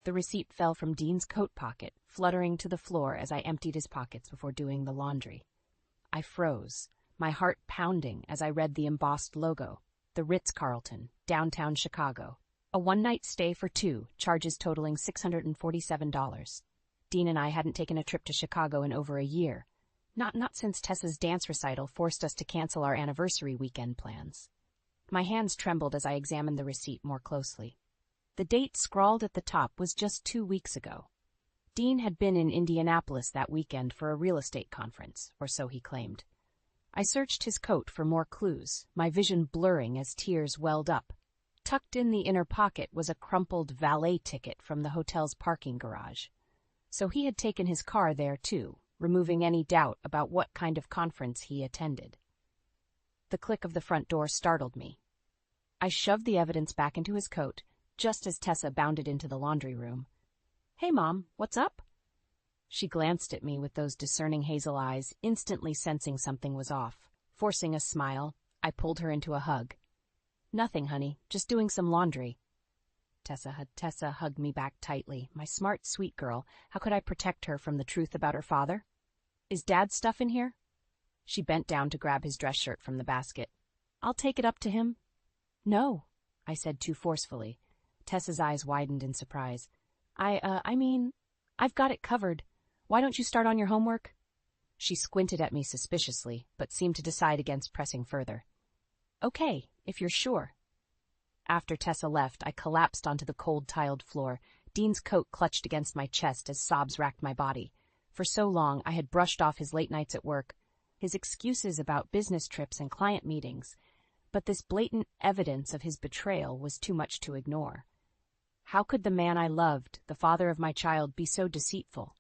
The receipt fell from Dean's coat pocket, fluttering to the floor as I emptied his pockets before doing the laundry. I froze, my heart pounding as I read the embossed logo, the Ritz-Carlton, downtown Chicago. A one-night stay for two, charges totaling $647. Dean and I hadn't taken a trip to Chicago in over a year. Not since Tessa's dance recital forced us to cancel our anniversary weekend plans. My hands trembled as I examined the receipt more closely. The date scrawled at the top was just 2 weeks ago. Dean had been in Indianapolis that weekend for a real estate conference, or so he claimed. I searched his coat for more clues, my vision blurring as tears welled up. Tucked in the inner pocket was a crumpled valet ticket from the hotel's parking garage. So he had taken his car there, too, removing any doubt about what kind of conference he attended. The click of the front door startled me. I shoved the evidence back into his coat, just as Tessa bounded into the laundry room. "Hey, Mom, what's up?" She glanced at me with those discerning hazel eyes, instantly sensing something was off. Forcing a smile, I pulled her into a hug. "Nothing, honey, just doing some laundry." Tessa hugged me back tightly. My smart, sweet girl, how could I protect her from the truth about her father? "Is Dad's stuff in here?" She bent down to grab his dress shirt from the basket. "I'll take it up to him." "No," I said too forcefully. Tessa's eyes widened in surprise. I mean, I've got it covered. Why don't you start on your homework?" She squinted at me suspiciously, but seemed to decide against pressing further. "Okay, if you're sure." After Tessa left, I collapsed onto the cold tiled floor. Dean's coat clutched against my chest as sobs racked my body. For so long, I had brushed off his late nights at work, his excuses about business trips and client meetings, but this blatant evidence of his betrayal was too much to ignore. How could the man I loved, the father of my child, be so deceitful?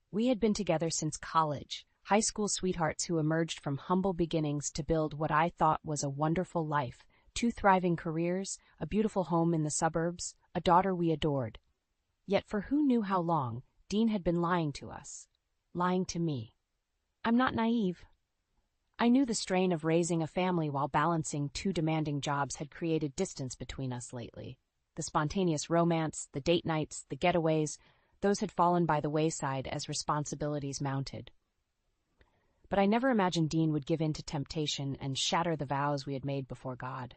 We had been together since college, high school sweethearts who emerged from humble beginnings to build what I thought was a wonderful life, 2 thriving careers, a beautiful home in the suburbs, a daughter we adored. Yet for who knew how long, Dean had been lying to us, lying to me. I'm not naive. I knew the strain of raising a family while balancing 2 demanding jobs had created distance between us lately. The spontaneous romance, the date nights, the getaways, those had fallen by the wayside as responsibilities mounted. But I never imagined Dean would give in to temptation and shatter the vows we had made before God.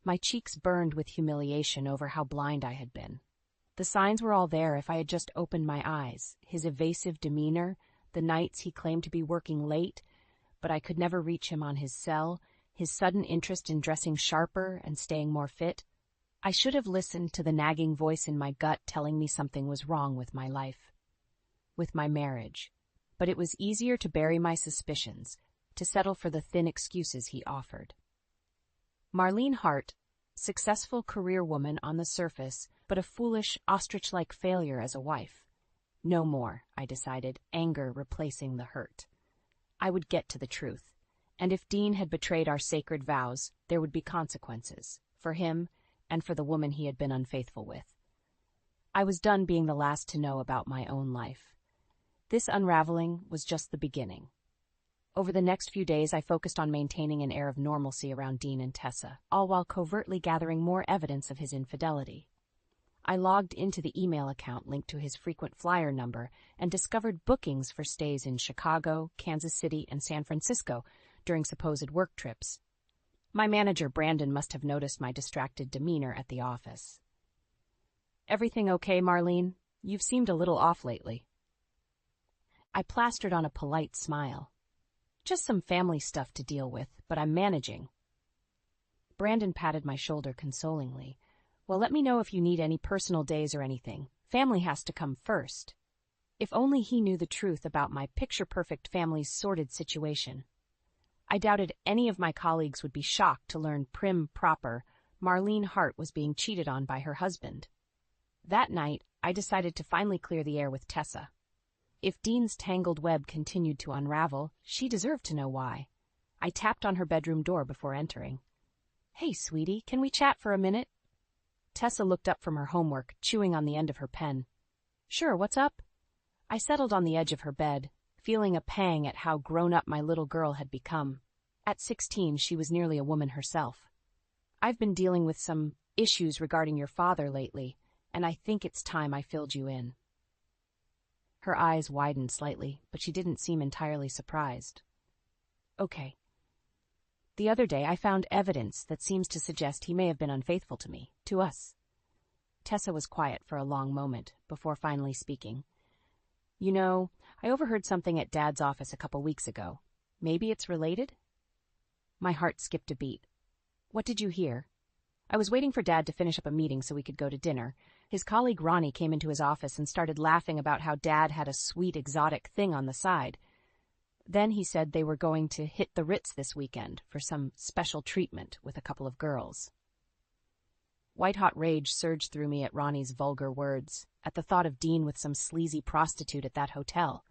My cheeks burned with humiliation over how blind I had been. The signs were all there if I had just opened my eyes, his evasive demeanor, the nights he claimed to be working late, but I could never reach him on his cell, his sudden interest in dressing sharper and staying more fit. I should have listened to the nagging voice in my gut telling me something was wrong with my life, with my marriage. But it was easier to bury my suspicions, to settle for the thin excuses he offered. Marlene Hart, successful career woman on the surface, but a foolish, ostrich-like failure as a wife. No more, I decided, anger replacing the hurt. I would get to the truth, and if Dean had betrayed our sacred vows, there would be consequences, for him and for the woman he had been unfaithful with. I was done being the last to know about my own life. This unraveling was just the beginning. Over the next few days, I focused on maintaining an air of normalcy around Dean and Tessa, all while covertly gathering more evidence of his infidelity. I logged into the email account linked to his frequent flyer number and discovered bookings for stays in Chicago, Kansas City, and San Francisco during supposed work trips. My manager, Brandon, must have noticed my distracted demeanor at the office. "Everything okay, Marlene? You've seemed a little off lately." I plastered on a polite smile. "Just some family stuff to deal with, but I'm managing." Brandon patted my shoulder consolingly. "Well, let me know if you need any personal days or anything. Family has to come first." If only he knew the truth about my picture-perfect family's sordid situation. I doubted any of my colleagues would be shocked to learn prim proper Marlene Hart was being cheated on by her husband. That night, I decided to finally clear the air with Tessa. If Dean's tangled web continued to unravel, she deserved to know why. I tapped on her bedroom door before entering. "Hey, sweetie, can we chat for a minute?" Tessa looked up from her homework, chewing on the end of her pen. "Sure, what's up?" I settled on the edge of her bed, feeling a pang at how grown-up my little girl had become. At 16, she was nearly a woman herself. "I've been dealing with some issues regarding your father lately, and I think it's time I filled you in." Her eyes widened slightly, but she didn't seem entirely surprised. "Okay. The other day I found evidence that seems to suggest he may have been unfaithful to me, to us." Tessa was quiet for a long moment before finally speaking. "You know, I overheard something at Dad's office a couple weeks ago. Maybe it's related?" My heart skipped a beat. "What did you hear?" "I was waiting for Dad to finish up a meeting so we could go to dinner. His colleague Ronnie came into his office and started laughing about how Dad had a sweet exotic thing on the side. Then he said they were going to hit the Ritz this weekend for some special treatment with a couple of girls." White-hot rage surged through me at Ronnie's vulgar words, at the thought of Dean with some sleazy prostitute at that hotel.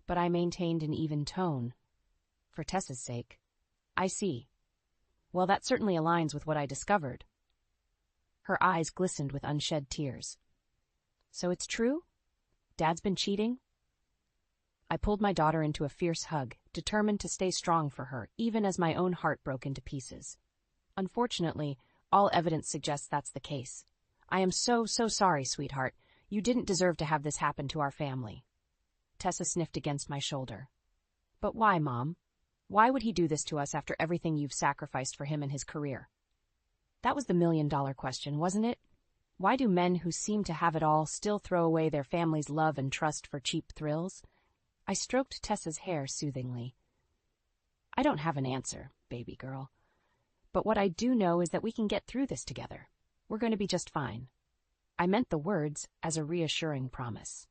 But I maintained an even tone. For Tessa's sake. "I see. Well, that certainly aligns with what I discovered." Her eyes glistened with unshed tears. "So it's true? Dad's been cheating?" I pulled my daughter into a fierce hug, determined to stay strong for her, even as my own heart broke into pieces. "Unfortunately, all evidence suggests that's the case. I am so sorry, sweetheart. You didn't deserve to have this happen to our family." Tessa sniffed against my shoulder. "But why, Mom? Why would he do this to us after everything you've sacrificed for him and his career?" That was the million-dollar question, wasn't it? Why do men who seem to have it all still throw away their family's love and trust for cheap thrills? I stroked Tessa's hair soothingly. "I don't have an answer, baby girl. But what I do know is that we can get through this together. We're going to be just fine." I meant the words as a reassuring promise.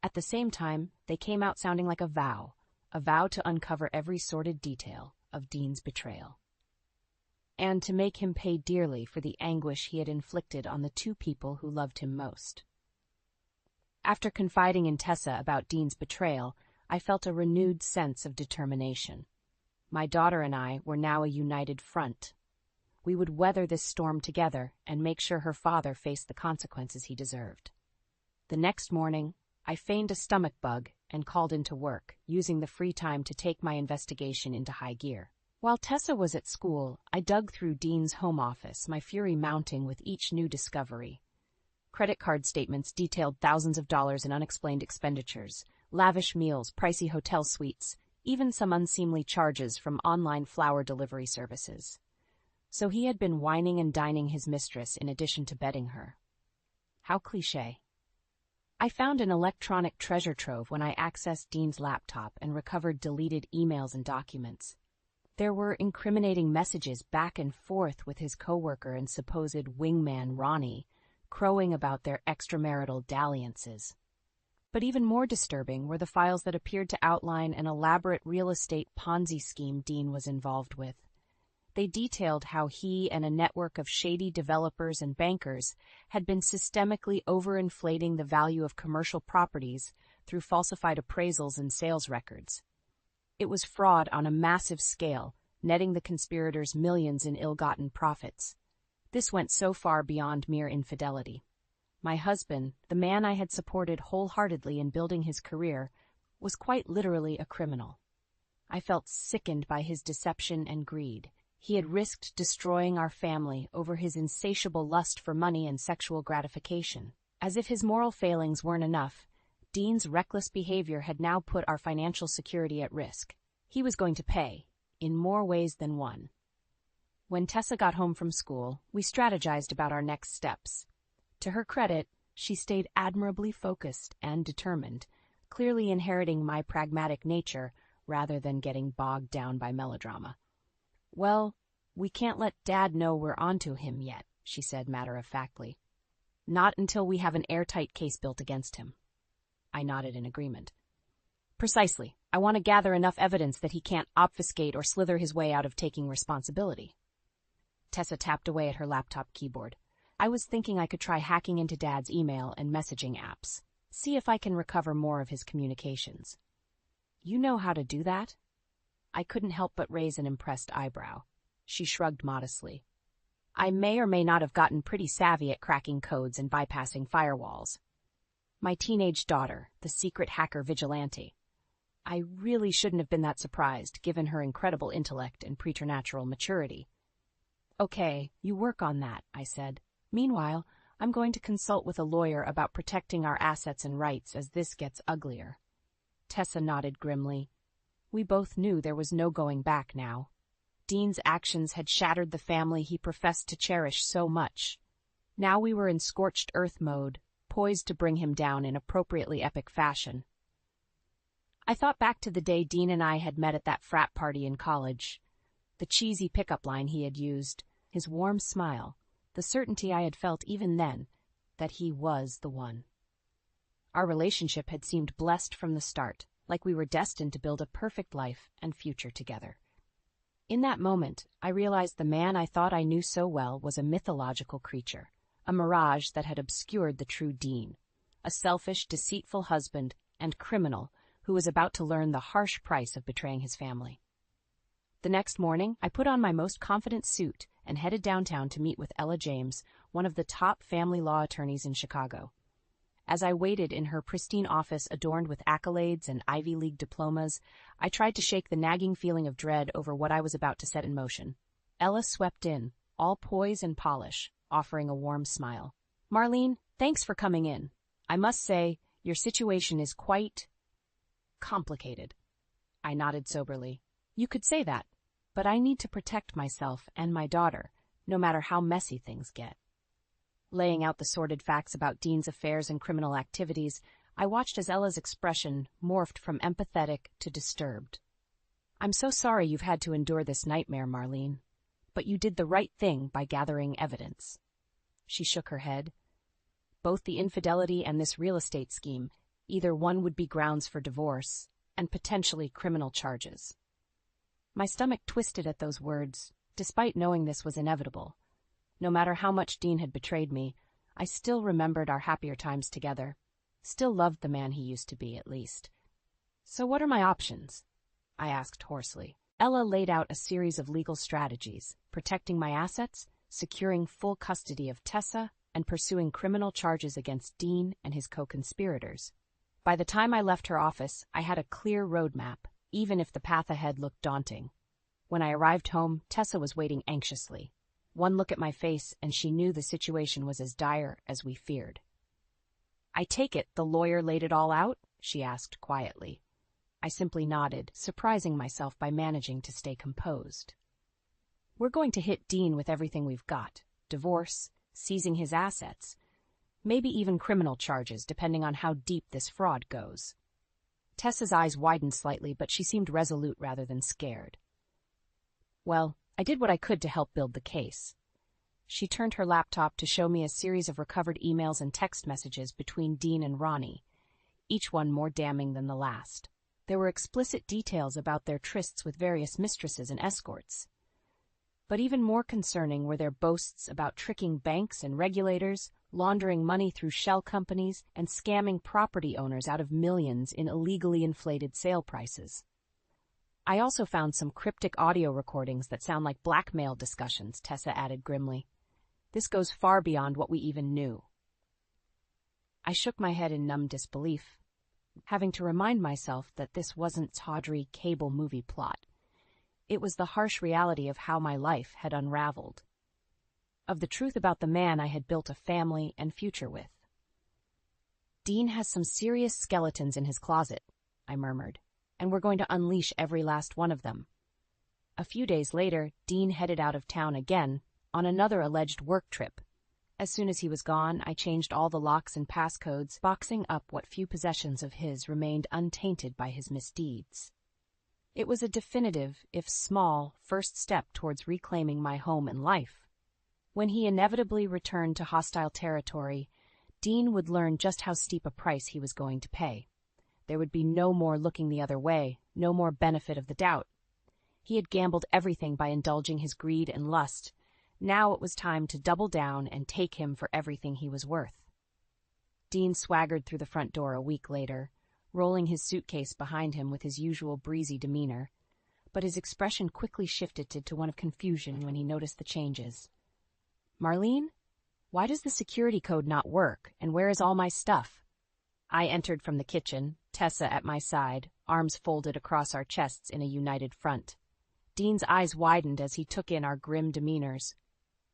At the same time, they came out sounding like a vow to uncover every sordid detail of Dean's betrayal. And to make him pay dearly for the anguish he had inflicted on the two people who loved him most. After confiding in Tessa about Dean's betrayal, I felt a renewed sense of determination. My daughter and I were now a united front. We would weather this storm together and make sure her father faced the consequences he deserved. The next morning, I feigned a stomach bug and called into work, using the free time to take my investigation into high gear. While Tessa was at school, I dug through Dean's home office, my fury mounting with each new discovery. Credit card statements detailed thousands of dollars in unexplained expenditures, lavish meals, pricey hotel suites, even some unseemly charges from online flower delivery services. So he had been wining and dining his mistress in addition to bedding her. How cliché. I found an electronic treasure trove when I accessed Dean's laptop and recovered deleted emails and documents. There were incriminating messages back and forth with his coworker and supposed wingman Ronnie, crowing about their extramarital dalliances. But even more disturbing were the files that appeared to outline an elaborate real estate Ponzi scheme Dean was involved with. They detailed how he and a network of shady developers and bankers had been systemically overinflating the value of commercial properties through falsified appraisals and sales records. It was fraud on a massive scale, netting the conspirators millions in ill-gotten profits. This went so far beyond mere infidelity. My husband, the man I had supported wholeheartedly in building his career, was quite literally a criminal. I felt sickened by his deception and greed. He had risked destroying our family over his insatiable lust for money and sexual gratification. As if his moral failings weren't enough, Dean's reckless behavior had now put our financial security at risk. He was going to pay, in more ways than one. When Tessa got home from school, we strategized about our next steps. To her credit, she stayed admirably focused and determined, clearly inheriting my pragmatic nature rather than getting bogged down by melodrama. "Well, we can't let Dad know we're onto him yet," she said matter-of-factly. "Not until we have an airtight case built against him." I nodded in agreement. "Precisely. I want to gather enough evidence that he can't obfuscate or slither his way out of taking responsibility." Tessa tapped away at her laptop keyboard. "I was thinking I could try hacking into Dad's email and messaging apps. See if I can recover more of his communications." "You know how to do that?" I couldn't help but raise an impressed eyebrow. She shrugged modestly. "I may or may not have gotten pretty savvy at cracking codes and bypassing firewalls. My teenage daughter, the secret hacker vigilante. I really shouldn't have been that surprised, given her incredible intellect and preternatural maturity." "Okay, you work on that," I said. "Meanwhile, I'm going to consult with a lawyer about protecting our assets and rights as this gets uglier. Tessa nodded grimly. We both knew there was no going back now. Dean's actions had shattered the family he professed to cherish so much. Now we were in scorched earth mode, poised to bring him down in appropriately epic fashion. I thought back to the day Dean and I had met at that frat party in college. The cheesy pickup line he had used, his warm smile, the certainty I had felt even then that he was the one. Our relationship had seemed blessed from the start, like we were destined to build a perfect life and future together. In that moment, I realized the man I thought I knew so well was a mythological creature, a mirage that had obscured the true Dean, a selfish, deceitful husband and criminal who was about to learn the harsh price of betraying his family. The next morning, I put on my most confident suit and headed downtown to meet with Ella James, one of the top family law attorneys in Chicago. As I waited in her pristine office adorned with accolades and Ivy League diplomas, I tried to shake the nagging feeling of dread over what I was about to set in motion. Ella swept in, all poise and polish, offering a warm smile. Marlene, thanks for coming in. I must say, your situation is quite complicated. I nodded soberly. You could say that, but I need to protect myself and my daughter, no matter how messy things get. Laying out the sordid facts about Dean's affairs and criminal activities, I watched as Ella's expression morphed from empathetic to disturbed. I'm so sorry you've had to endure this nightmare, Marlene, but you did the right thing by gathering evidence. She shook her head. Both the infidelity and this real estate scheme, either one would be grounds for divorce and potentially criminal charges. My stomach twisted at those words, despite knowing this was inevitable. No matter how much Dean had betrayed me, I still remembered our happier times together. Still loved the man he used to be, at least. So what are my options? I asked hoarsely. Ella laid out a series of legal strategies, protecting my assets, securing full custody of Tessa, and pursuing criminal charges against Dean and his co-conspirators. By the time I left her office, I had a clear roadmap, even if the path ahead looked daunting. When I arrived home, Tessa was waiting anxiously. One look at my face, and she knew the situation was as dire as we feared. I take it the lawyer laid it all out? She asked quietly. I simply nodded, surprising myself by managing to stay composed. We're going to hit Dean with everything we've got. Divorce, seizing his assets, maybe even criminal charges, depending on how deep this fraud goes. Tessa's eyes widened slightly, but she seemed resolute rather than scared. Well, I did what I could to help build the case. She turned her laptop to show me a series of recovered emails and text messages between Dean and Ronnie, each one more damning than the last. There were explicit details about their trysts with various mistresses and escorts. But even more concerning were their boasts about tricking banks and regulators, laundering money through shell companies, and scamming property owners out of millions in illegally inflated sale prices. I also found some cryptic audio recordings that sound like blackmail discussions, Tessa added grimly. This goes far beyond what we even knew. I shook my head in numb disbelief, having to remind myself that this wasn't tawdry cable movie plot. It was the harsh reality of how my life had unraveled, of the truth about the man I had built a family and future with. Dean has some serious skeletons in his closet, I murmured, and we're going to unleash every last one of them. A few days later, Dean headed out of town again on another alleged work trip. As soon as he was gone, I changed all the locks and passcodes, boxing up what few possessions of his remained untainted by his misdeeds. It was a definitive, if small, first step towards reclaiming my home and life. When he inevitably returned to hostile territory, Dean would learn just how steep a price he was going to pay. There would be no more looking the other way, no more benefit of the doubt. He had gambled everything by indulging his greed and lust. Now it was time to double down and take him for everything he was worth. Dean swaggered through the front door a week later, rolling his suitcase behind him with his usual breezy demeanor, but his expression quickly shifted to one of confusion when he noticed the changes. Marlene, why does the security code not work, and where is all my stuff? I entered from the kitchen, Tessa at my side, arms folded across our chests in a united front. Dean's eyes widened as he took in our grim demeanors.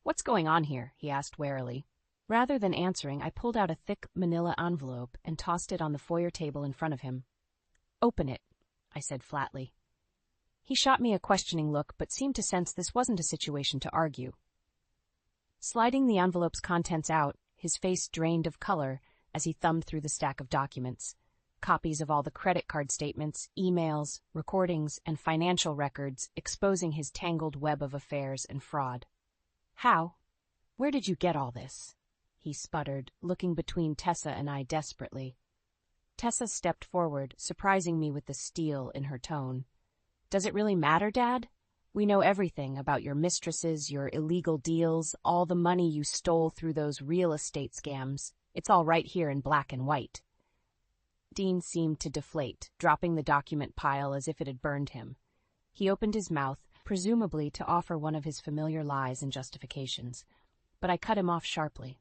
What's going on here? He asked warily. Rather than answering, I pulled out a thick manila envelope and tossed it on the foyer table in front of him. "Open it," I said flatly. He shot me a questioning look, but seemed to sense this wasn't a situation to argue. Sliding the envelope's contents out, his face drained of color as he thumbed through the stack of documents. Copies of all the credit card statements, emails, recordings, and financial records exposing his tangled web of affairs and fraud. "How? Where did you get all this?" he sputtered, looking between Tessa and I desperately. Tessa stepped forward, surprising me with the steel in her tone. "Does it really matter, Dad? We know everything about your mistresses, your illegal deals, all the money you stole through those real estate scams. It's all right here in black and white." Dean seemed to deflate, dropping the document pile as if it had burned him. He opened his mouth, presumably to offer one of his familiar lies and justifications, but I cut him off sharply.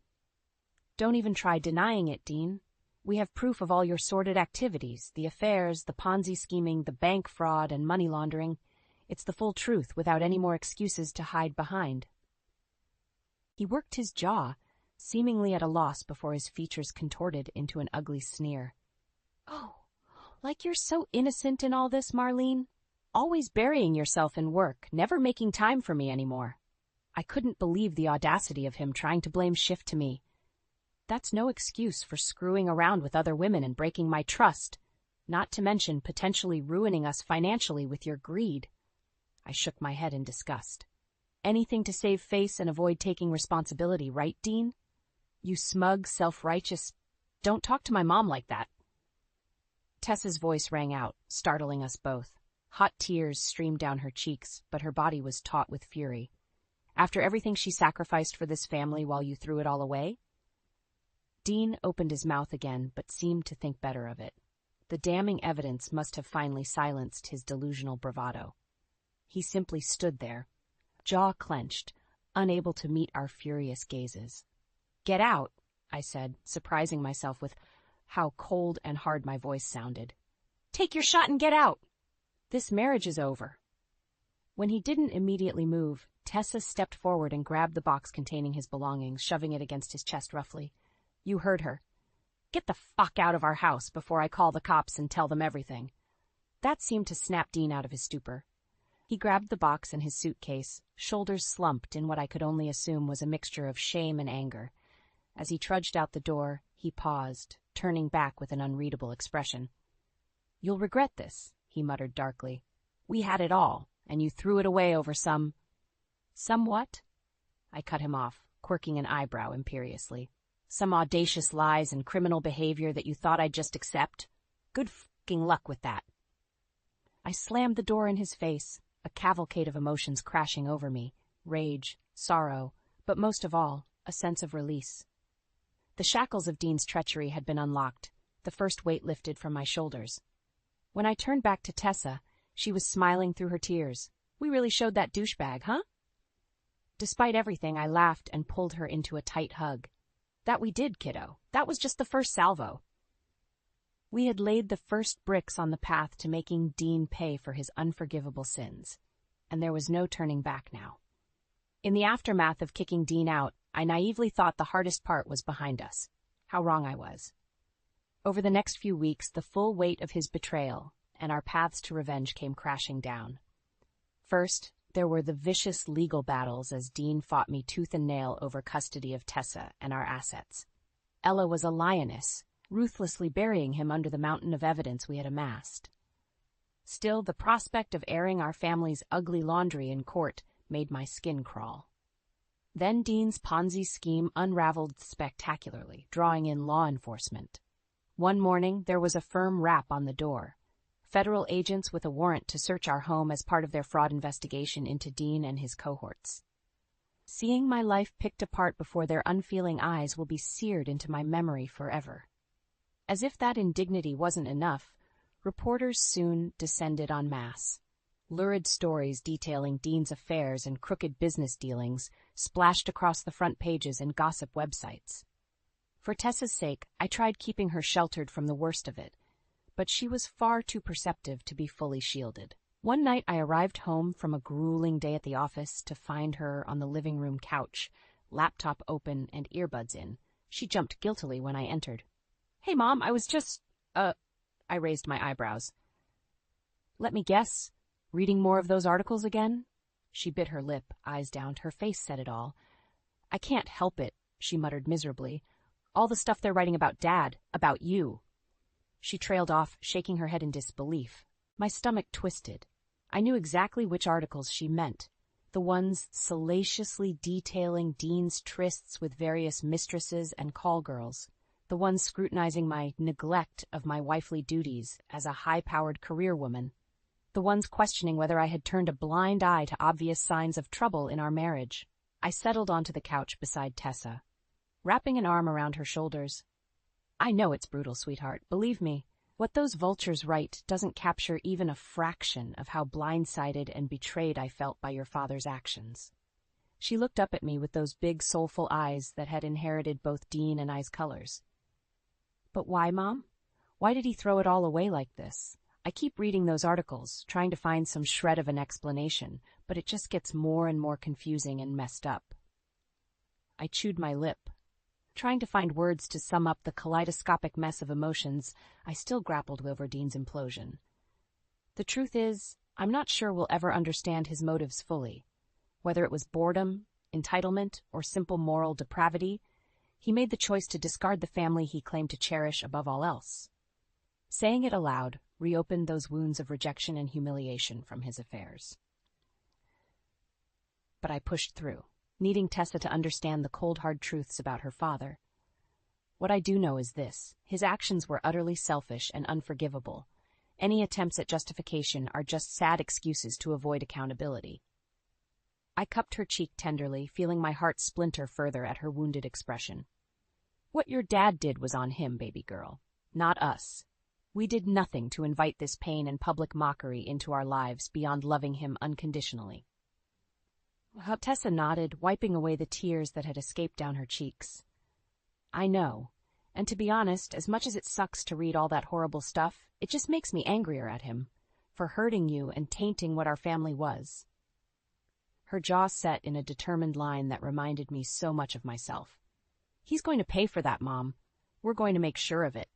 "Don't even try denying it, Dean. We have proof of all your sordid activities, the affairs, the Ponzi scheming, the bank fraud, and money laundering. It's the full truth without any more excuses to hide behind." He worked his jaw, seemingly at a loss before his features contorted into an ugly sneer. "Oh, like you're so innocent in all this, Marlene. Always burying yourself in work, never making time for me anymore." I couldn't believe the audacity of him trying to blame Schiff to me. That's no excuse for screwing around with other women and breaking my trust, not to mention potentially ruining us financially with your greed. I shook my head in disgust. Anything to save face and avoid taking responsibility, right, Dean? You smug, self-righteous... Don't talk to my mom like that. Tessa's voice rang out, startling us both. Hot tears streamed down her cheeks, but her body was taut with fury. "After everything she sacrificed for this family while you threw it all away?" Dean opened his mouth again, but seemed to think better of it. The damning evidence must have finally silenced his delusional bravado. He simply stood there, jaw clenched, unable to meet our furious gazes. "Get out," I said, surprising myself with how cold and hard my voice sounded. "Take your shot and get out. This marriage is over." When he didn't immediately move, Tessa stepped forward and grabbed the box containing his belongings, shoving it against his chest roughly. "You heard her. Get the fuck out of our house before I call the cops and tell them everything." That seemed to snap Dean out of his stupor. He grabbed the box and his suitcase, shoulders slumped in what I could only assume was a mixture of shame and anger. As he trudged out the door, he paused, turning back with an unreadable expression. "You'll regret this," he muttered darkly. "We had it all, and you threw it away over some..." "Some what?" I cut him off, quirking an eyebrow imperiously. "Some audacious lies and criminal behavior that you thought I'd just accept? Good fucking luck with that." I slammed the door in his face, a cavalcade of emotions crashing over me, rage, sorrow, but most of all, a sense of release. The shackles of Dean's treachery had been unlocked, the first weight lifted from my shoulders. When I turned back to Tessa, she was smiling through her tears. "We really showed that douchebag, huh?" Despite everything, I laughed and pulled her into a tight hug. "That we did, kiddo. That was just the first salvo." We had laid the first bricks on the path to making Dean pay for his unforgivable sins, and there was no turning back now. In the aftermath of kicking Dean out, I naively thought the hardest part was behind us. How wrong I was. Over the next few weeks, the full weight of his betrayal and our paths to revenge came crashing down. First, there were the vicious legal battles as Dean fought me tooth and nail over custody of Tessa and our assets. Ella was a lioness, ruthlessly burying him under the mountain of evidence we had amassed. Still, the prospect of airing our family's ugly laundry in court made my skin crawl. Then Dean's Ponzi scheme unraveled spectacularly, drawing in law enforcement. One morning, there was a firm rap on the door. Federal agents with a warrant to search our home as part of their fraud investigation into Dean and his cohorts. Seeing my life picked apart before their unfeeling eyes will be seared into my memory forever. As if that indignity wasn't enough, reporters soon descended en masse. Lurid stories detailing Dean's affairs and crooked business dealings splashed across the front pages and gossip websites. For Tessa's sake, I tried keeping her sheltered from the worst of it, but she was far too perceptive to be fully shielded. One night I arrived home from a grueling day at the office to find her on the living room couch, laptop open and earbuds in. She jumped guiltily when I entered. "Hey, Mom, I was just, I raised my eyebrows. "Let me guess. Reading more of those articles again?" She bit her lip, eyes down. Her face said it all. "I can't help it," she muttered miserably. "All the stuff they're writing about Dad, about you." She trailed off, shaking her head in disbelief. My stomach twisted. I knew exactly which articles she meant. The ones salaciously detailing Dean's trysts with various mistresses and call girls. The ones scrutinizing my neglect of my wifely duties as a high-powered career woman. The ones questioning whether I had turned a blind eye to obvious signs of trouble in our marriage. I settled onto the couch beside Tessa, wrapping an arm around her shoulders. "I know it's brutal, sweetheart. Believe me, what those vultures write doesn't capture even a fraction of how blindsided and betrayed I felt by your father's actions." She looked up at me with those big, soulful eyes that had inherited both Dean and I's colors. "But why, Mom? Why did he throw it all away like this? I keep reading those articles, trying to find some shred of an explanation, but it just gets more and more confusing and messed up." I chewed my lip, trying to find words to sum up the kaleidoscopic mess of emotions I still grappled over Dean's implosion. The truth is, I'm not sure we'll ever understand his motives fully. Whether it was boredom, entitlement, or simple moral depravity, he made the choice to discard the family he claimed to cherish above all else. Saying it aloud reopened those wounds of rejection and humiliation from his affairs. But I pushed through, needing Tessa to understand the cold, hard truths about her father. What I do know is this: his actions were utterly selfish and unforgivable. Any attempts at justification are just sad excuses to avoid accountability. I cupped her cheek tenderly, feeling my heart splinter further at her wounded expression. "What your dad did was on him, baby girl, not us. We did nothing to invite this pain and public mockery into our lives beyond loving him unconditionally." Tessa nodded, wiping away the tears that had escaped down her cheeks. "I know. And to be honest, as much as it sucks to read all that horrible stuff, it just makes me angrier at him, for hurting you and tainting what our family was." Her jaw set in a determined line that reminded me so much of myself. "He's going to pay for that, Mom. We're going to make sure of it."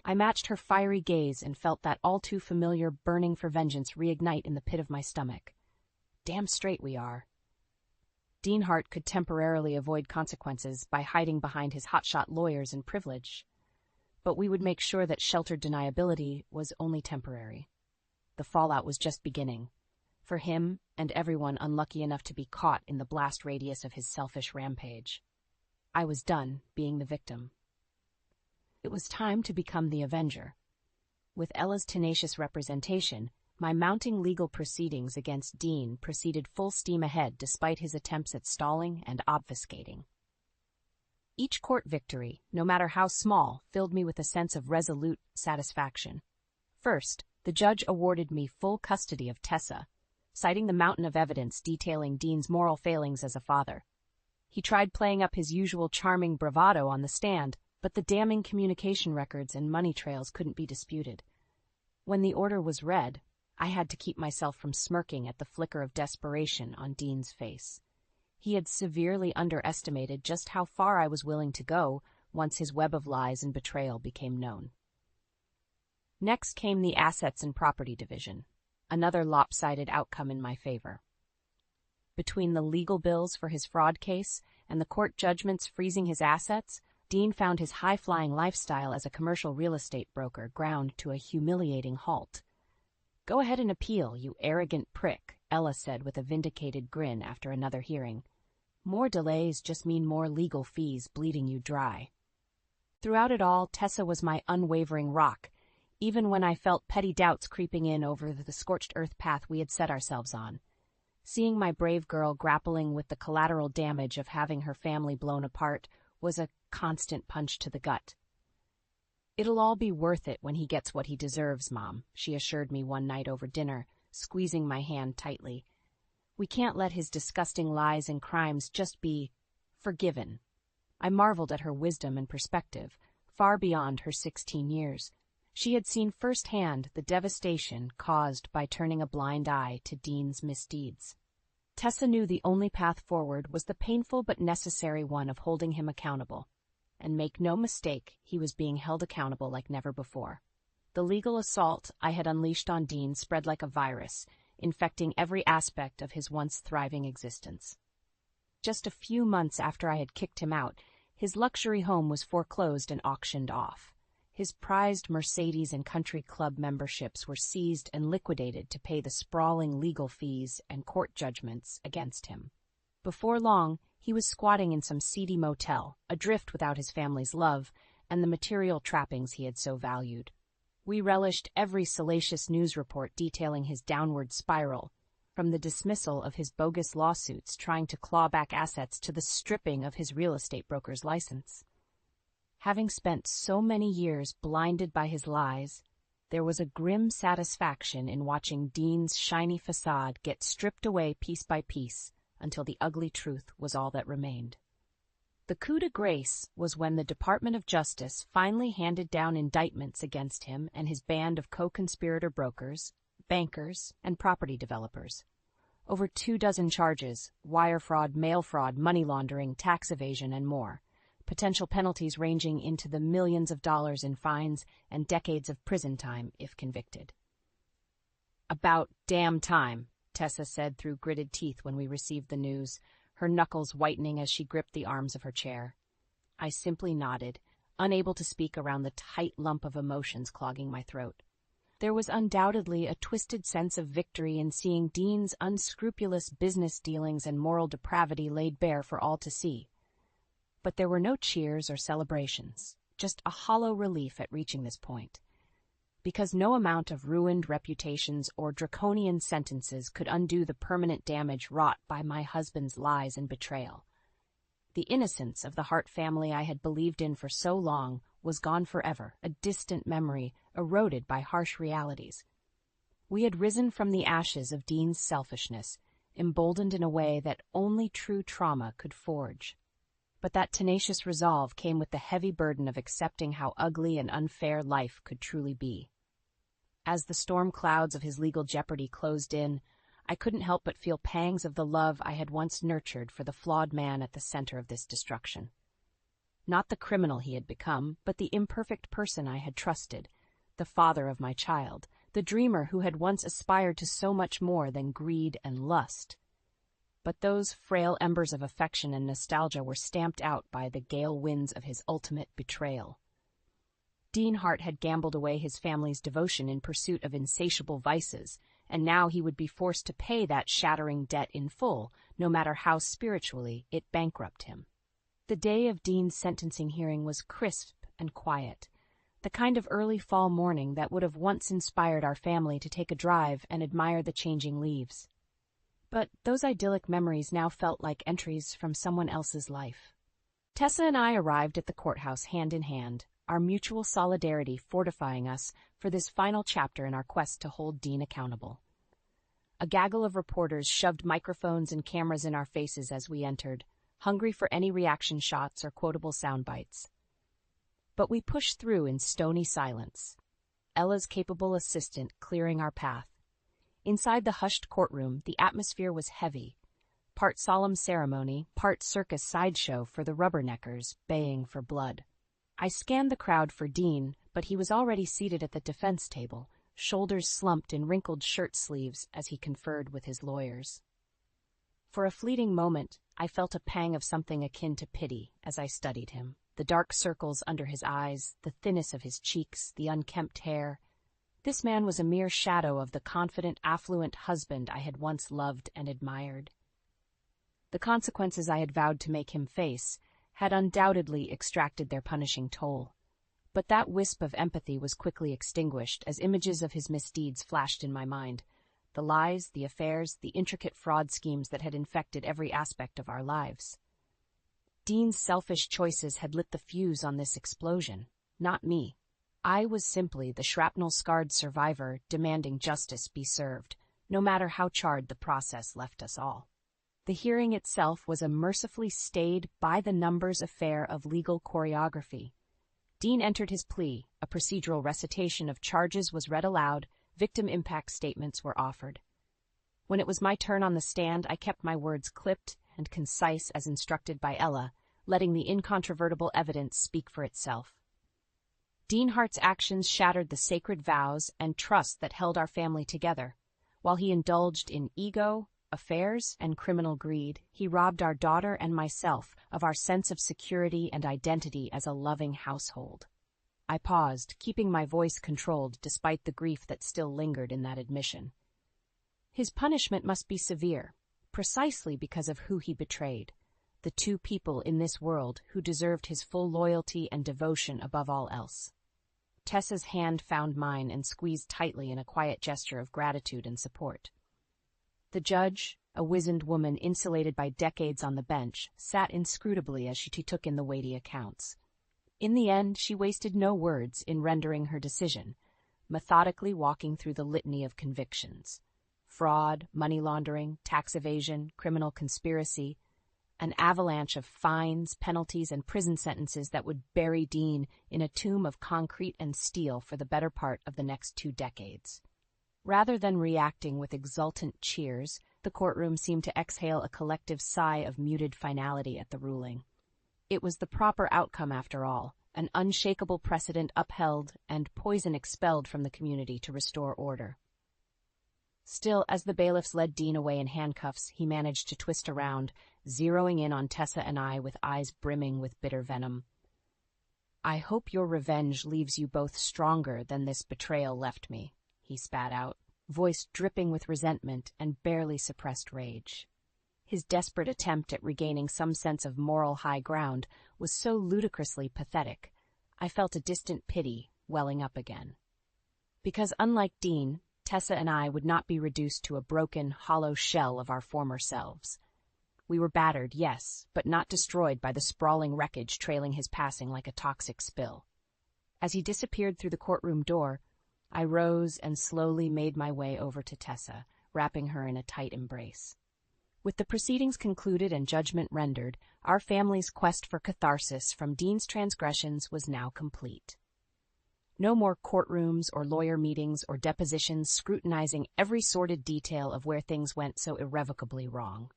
I matched her fiery gaze and felt that all-too-familiar burning for vengeance reignite in the pit of my stomach. Damn straight we are. Dean Hart could temporarily avoid consequences by hiding behind his hotshot lawyers and privilege. But we would make sure that sheltered deniability was only temporary. The fallout was just beginning, for him and everyone unlucky enough to be caught in the blast radius of his selfish rampage. I was done being the victim. It was time to become the avenger. With Ella's tenacious representation, my mounting legal proceedings against Dean proceeded full steam ahead despite his attempts at stalling and obfuscating. Each court victory, no matter how small, filled me with a sense of resolute satisfaction. First, the judge awarded me full custody of Tessa, citing the mountain of evidence detailing Dean's moral failings as a father. He tried playing up his usual charming bravado on the stand, but the damning communication records and money trails couldn't be disputed. When the order was read, I had to keep myself from smirking at the flicker of desperation on Dean's face. He had severely underestimated just how far I was willing to go once his web of lies and betrayal became known. Next came the assets and property division, another lopsided outcome in my favor. Between the legal bills for his fraud case and the court judgments freezing his assets, Dean found his high-flying lifestyle as a commercial real estate broker ground to a humiliating halt. "Go ahead and appeal, you arrogant prick," Ella said with a vindicated grin after another hearing. "More delays just mean more legal fees bleeding you dry." Throughout it all, Tessa was my unwavering rock, even when I felt petty doubts creeping in over the scorched earth path we had set ourselves on. Seeing my brave girl grappling with the collateral damage of having her family blown apart was a constant punch to the gut. "It'll all be worth it when he gets what he deserves, Mom," she assured me one night over dinner, squeezing my hand tightly. "We can't let his disgusting lies and crimes just be forgiven." I marveled at her wisdom and perspective, far beyond her 16 years. She had seen firsthand the devastation caused by turning a blind eye to Dean's misdeeds. Tessa knew the only path forward was the painful but necessary one of holding him accountable. And make no mistake, he was being held accountable like never before. The legal assault I had unleashed on Dean spread like a virus, infecting every aspect of his once thriving existence. Just a few months after I had kicked him out, his luxury home was foreclosed and auctioned off. His prized Mercedes and country club memberships were seized and liquidated to pay the sprawling legal fees and court judgments against him. Before long, he was squatting in some seedy motel, adrift without his family's love and the material trappings he had so valued. We relished every salacious news report detailing his downward spiral, from the dismissal of his bogus lawsuits trying to claw back assets to the stripping of his real estate broker's license. Having spent so many years blinded by his lies, there was a grim satisfaction in watching Dean's shiny facade get stripped away piece by piece until the ugly truth was all that remained. The coup de grace was when the Department of Justice finally handed down indictments against him and his band of co-conspirator brokers, bankers, and property developers. Over 24 charges: wire fraud, mail fraud, money laundering, tax evasion, and more. Potential penalties ranging into the millions of dollars in fines and decades of prison time if convicted. "About damn time," Tessa said through gritted teeth when we received the news, her knuckles whitening as she gripped the arms of her chair. I simply nodded, unable to speak around the tight lump of emotions clogging my throat. There was undoubtedly a twisted sense of victory in seeing Dean's unscrupulous business dealings and moral depravity laid bare for all to see. But there were no cheers or celebrations, just a hollow relief at reaching this point. Because no amount of ruined reputations or draconian sentences could undo the permanent damage wrought by my husband's lies and betrayal. The innocence of the Hart family I had believed in for so long was gone forever, a distant memory eroded by harsh realities. We had risen from the ashes of Dean's selfishness, emboldened in a way that only true trauma could forge. But that tenacious resolve came with the heavy burden of accepting how ugly and unfair life could truly be. As the storm clouds of his legal jeopardy closed in, I couldn't help but feel pangs of the love I had once nurtured for the flawed man at the center of this destruction. Not the criminal he had become, but the imperfect person I had trusted, the father of my child, the dreamer who had once aspired to so much more than greed and lust. But those frail embers of affection and nostalgia were stamped out by the gale winds of his ultimate betrayal. Dean Hart had gambled away his family's devotion in pursuit of insatiable vices, and now he would be forced to pay that shattering debt in full, no matter how spiritually it bankrupted him. The day of Dean's sentencing hearing was crisp and quiet, the kind of early fall morning that would have once inspired our family to take a drive and admire the changing leaves. But those idyllic memories now felt like entries from someone else's life. Tessa and I arrived at the courthouse hand in hand, our mutual solidarity fortifying us for this final chapter in our quest to hold Dean accountable. A gaggle of reporters shoved microphones and cameras in our faces as we entered, hungry for any reaction shots or quotable sound bites. But we pushed through in stony silence, Ella's capable assistant clearing our path. Inside the hushed courtroom, the atmosphere was heavy, part solemn ceremony, part circus sideshow for the rubberneckers baying for blood. I scanned the crowd for Dean, but he was already seated at the defense table, shoulders slumped in wrinkled shirt sleeves as he conferred with his lawyers. For a fleeting moment, I felt a pang of something akin to pity as I studied him. The dark circles under his eyes, the thinness of his cheeks, the unkempt hair. This man was a mere shadow of the confident, affluent husband I had once loved and admired. The consequences I had vowed to make him face had undoubtedly extracted their punishing toll. But that wisp of empathy was quickly extinguished as images of his misdeeds flashed in my mind. The lies, the affairs, the intricate fraud schemes that had infected every aspect of our lives. Dean's selfish choices had lit the fuse on this explosion, not me. I was simply the shrapnel-scarred survivor demanding justice be served, no matter how charred the process left us all. The hearing itself was a mercifully stayed, by-the-numbers affair of legal choreography. Dean entered his plea, a procedural recitation of charges was read aloud, victim impact statements were offered. When it was my turn on the stand, I kept my words clipped and concise as instructed by Ella, letting the incontrovertible evidence speak for itself. Dean Hart's actions shattered the sacred vows and trust that held our family together. While he indulged in ego, affairs, and criminal greed, he robbed our daughter and myself of our sense of security and identity as a loving household. I paused, keeping my voice controlled despite the grief that still lingered in that admission. His punishment must be severe, precisely because of who he betrayed, the two people in this world who deserved his full loyalty and devotion above all else. Tessa's hand found mine and squeezed tightly in a quiet gesture of gratitude and support. The judge, a wizened woman insulated by decades on the bench, sat inscrutably as she took in the weighty accounts. In the end, she wasted no words in rendering her decision, methodically walking through the litany of convictions. Fraud, money laundering, tax evasion, criminal conspiracy, an avalanche of fines, penalties, and prison sentences that would bury Dean in a tomb of concrete and steel for the better part of the next 2 decades. Rather than reacting with exultant cheers, the courtroom seemed to exhale a collective sigh of muted finality at the ruling. It was the proper outcome after all, an unshakable precedent upheld and poison expelled from the community to restore order. Still, as the bailiffs led Dean away in handcuffs, he managed to twist around, zeroing in on Tessa and I with eyes brimming with bitter venom. "I hope your revenge leaves you both stronger than this betrayal left me," he spat out, voice dripping with resentment and barely suppressed rage. His desperate attempt at regaining some sense of moral high ground was so ludicrously pathetic, I felt a distant pity welling up again. Because unlike Dean, Tessa and I would not be reduced to a broken, hollow shell of our former selves. We were battered, yes, but not destroyed by the sprawling wreckage trailing his passing like a toxic spill. As he disappeared through the courtroom door, I rose and slowly made my way over to Tessa, wrapping her in a tight embrace. With the proceedings concluded and judgment rendered, our family's quest for catharsis from Dean's transgressions was now complete. No more courtrooms or lawyer meetings or depositions scrutinizing every sordid detail of where things went so irrevocably wrong.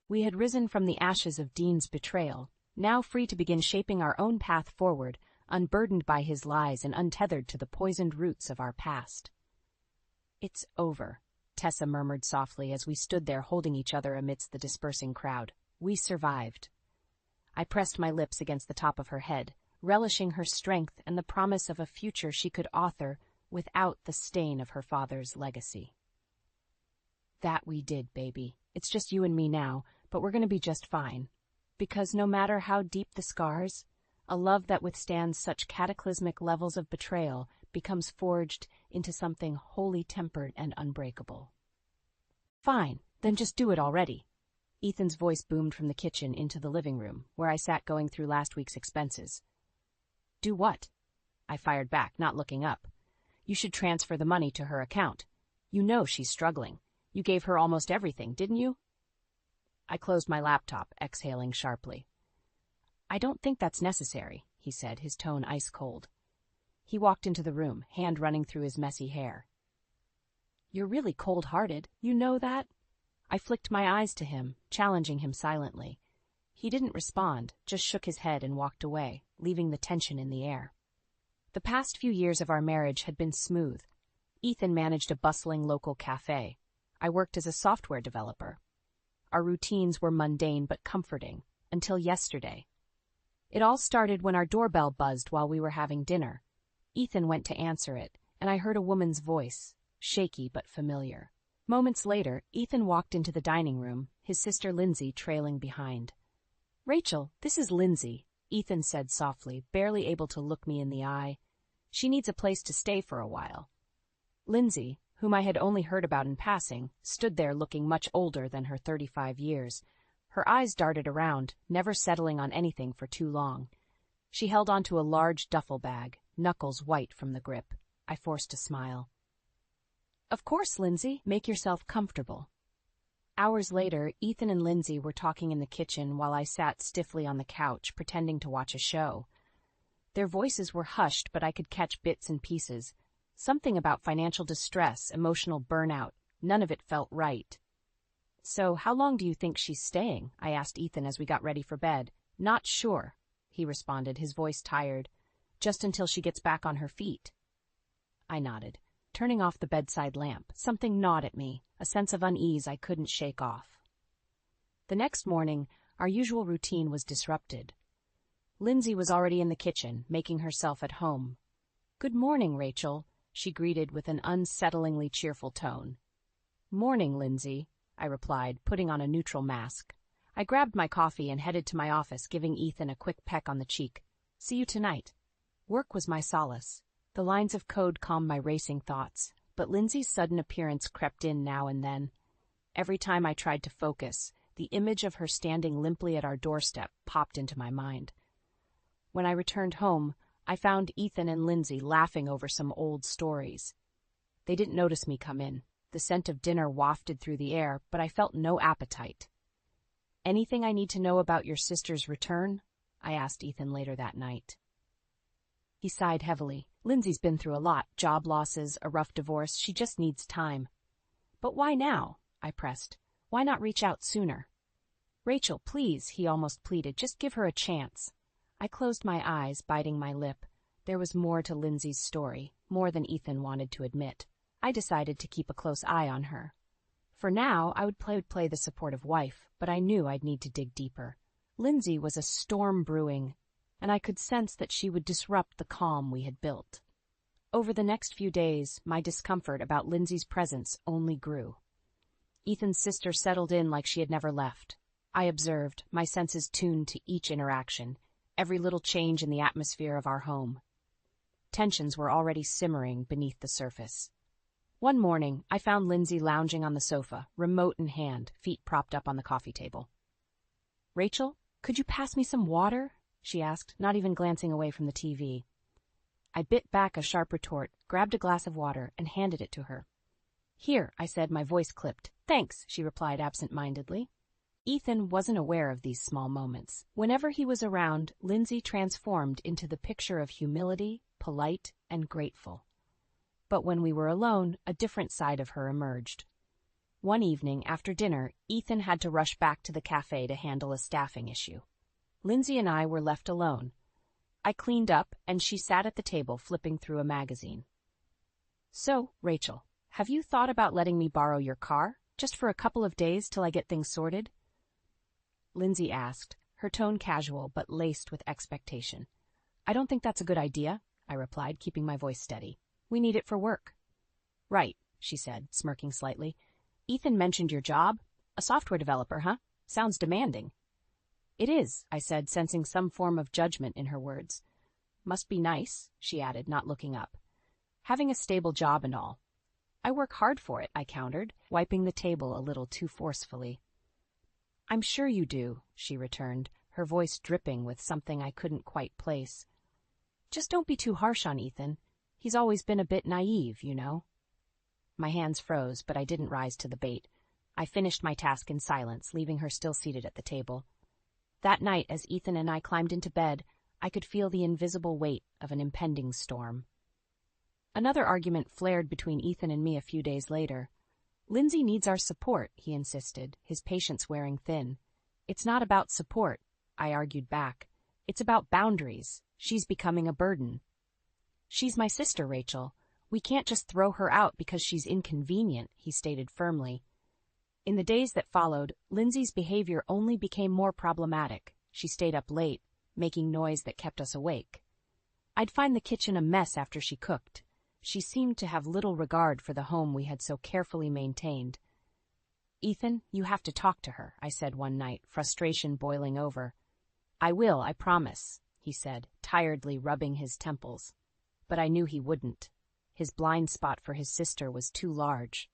We had risen from the ashes of Dean's betrayal, now free to begin shaping our own path forward, unburdened by his lies and untethered to the poisoned roots of our past. "It's over," Tessa murmured softly as we stood there holding each other amidst the dispersing crowd. "We survived." I pressed my lips against the top of her head, relishing her strength and the promise of a future she could author without the stain of her father's legacy. "That we did, baby. It's just you and me now, but we're going to be just fine. Because no matter how deep the scars, a love that withstands such cataclysmic levels of betrayal becomes forged into something wholly tempered and unbreakable." "Fine, then just do it already." Ethan's voice boomed from the kitchen into the living room, where I sat going through last week's expenses. "Do what?" I fired back, not looking up. "You should transfer the money to her account. You know she's struggling. You gave her almost everything, didn't you?" I closed my laptop, exhaling sharply. "I don't think that's necessary," he said, his tone ice cold. He walked into the room, hand running through his messy hair. "You're really cold-hearted. You know that?" I flicked my eyes to him, challenging him silently. He didn't respond, just shook his head and walked away, leaving the tension in the air. The past few years of our marriage had been smooth. Ethan managed a bustling local cafe. I worked as a software developer. Our routines were mundane but comforting, until yesterday. It all started when our doorbell buzzed while we were having dinner. Ethan went to answer it, and I heard a woman's voice, shaky but familiar. Moments later, Ethan walked into the dining room, his sister Lindsay trailing behind. "Rachel, this is Lindsay," Ethan said softly, barely able to look me in the eye. "She needs a place to stay for a while." Lindsay, whom I had only heard about in passing, stood there looking much older than her 35 years. Her eyes darted around, never settling on anything for too long. She held onto a large duffel bag, knuckles white from the grip. I forced a smile. "Of course, Lindsay. Make yourself comfortable." Hours later, Ethan and Lindsay were talking in the kitchen while I sat stiffly on the couch, pretending to watch a show. Their voices were hushed, but I could catch bits and pieces. Something about financial distress, emotional burnout. None of it felt right. So, how long do you think she's staying? I asked Ethan as we got ready for bed. Not sure, he responded, his voice tired. Just until she gets back on her feet. I nodded, turning off the bedside lamp. Something gnawed at me, a sense of unease I couldn't shake off. The next morning, our usual routine was disrupted. Lindsay was already in the kitchen, making herself at home. "Good morning, Rachel," she greeted with an unsettlingly cheerful tone. "Morning, Lindsay," I replied, putting on a neutral mask. I grabbed my coffee and headed to my office, giving Ethan a quick peck on the cheek. "See you tonight." Work was my solace. The lines of code calmed my racing thoughts, but Lindsay's sudden appearance crept in now and then. Every time I tried to focus, the image of her standing limply at our doorstep popped into my mind. When I returned home, I found Ethan and Lindsay laughing over some old stories. They didn't notice me come in. The scent of dinner wafted through the air, but I felt no appetite. "Anything I need to know about your sister's return?" I asked Ethan later that night. He sighed heavily. "Lindsay's been through a lot, job losses, a rough divorce. She just needs time." "But why now?" I pressed. "Why not reach out sooner?" "Rachel, please," he almost pleaded, "just give her a chance." I closed my eyes, biting my lip. There was more to Lindsay's story, more than Ethan wanted to admit. I decided to keep a close eye on her. For now, I would play the supportive wife, but I knew I'd need to dig deeper. Lindsay was a storm brewing, and I could sense that she would disrupt the calm we had built. Over the next few days, my discomfort about Lindsay's presence only grew. Ethan's sister settled in like she had never left. I observed, my senses tuned to each interaction, every little change in the atmosphere of our home. Tensions were already simmering beneath the surface. One morning, I found Lindsay lounging on the sofa, remote in hand, feet propped up on the coffee table. "Rachel, could you pass me some water?" she asked, not even glancing away from the TV. I bit back a sharp retort, grabbed a glass of water, and handed it to her. "Here," I said, my voice clipped. "Thanks," she replied absent-mindedly. Ethan wasn't aware of these small moments. Whenever he was around, Lindsay transformed into the picture of humility, polite, and grateful. But when we were alone, a different side of her emerged. One evening, after dinner, Ethan had to rush back to the cafe to handle a staffing issue. Lindsay and I were left alone. I cleaned up, and she sat at the table flipping through a magazine. "So, Rachel, have you thought about letting me borrow your car, just for a couple of days till I get things sorted?" Lindsay asked, her tone casual but laced with expectation. "I don't think that's a good idea," I replied, keeping my voice steady. "We need it for work." "Right," she said, smirking slightly. "Ethan mentioned your job. A software developer, huh? Sounds demanding." "It is," I said, sensing some form of judgment in her words. "Must be nice," she added, not looking up. "Having a stable job and all." "I work hard for it," I countered, wiping the table a little too forcefully. "I'm sure you do," she returned, her voice dripping with something I couldn't quite place. "Just don't be too harsh on Ethan. He's always been a bit naive, you know." My hands froze, but I didn't rise to the bait. I finished my task in silence, leaving her still seated at the table. That night, as Ethan and I climbed into bed, I could feel the invisible weight of an impending storm. Another argument flared between Ethan and me a few days later. "Lindsay needs our support," he insisted, his patience wearing thin. "It's not about support," I argued back. "It's about boundaries. She's becoming a burden." "She's my sister, Rachel. We can't just throw her out because she's inconvenient," he stated firmly. In the days that followed, Lindsay's behavior only became more problematic. She stayed up late, making noise that kept us awake. I'd find the kitchen a mess after she cooked. She seemed to have little regard for the home we had so carefully maintained. "Ethan, you have to talk to her," I said one night, frustration boiling over. "I will, I promise," he said, tiredly rubbing his temples. But I knew he wouldn't. His blind spot for his sister was too large.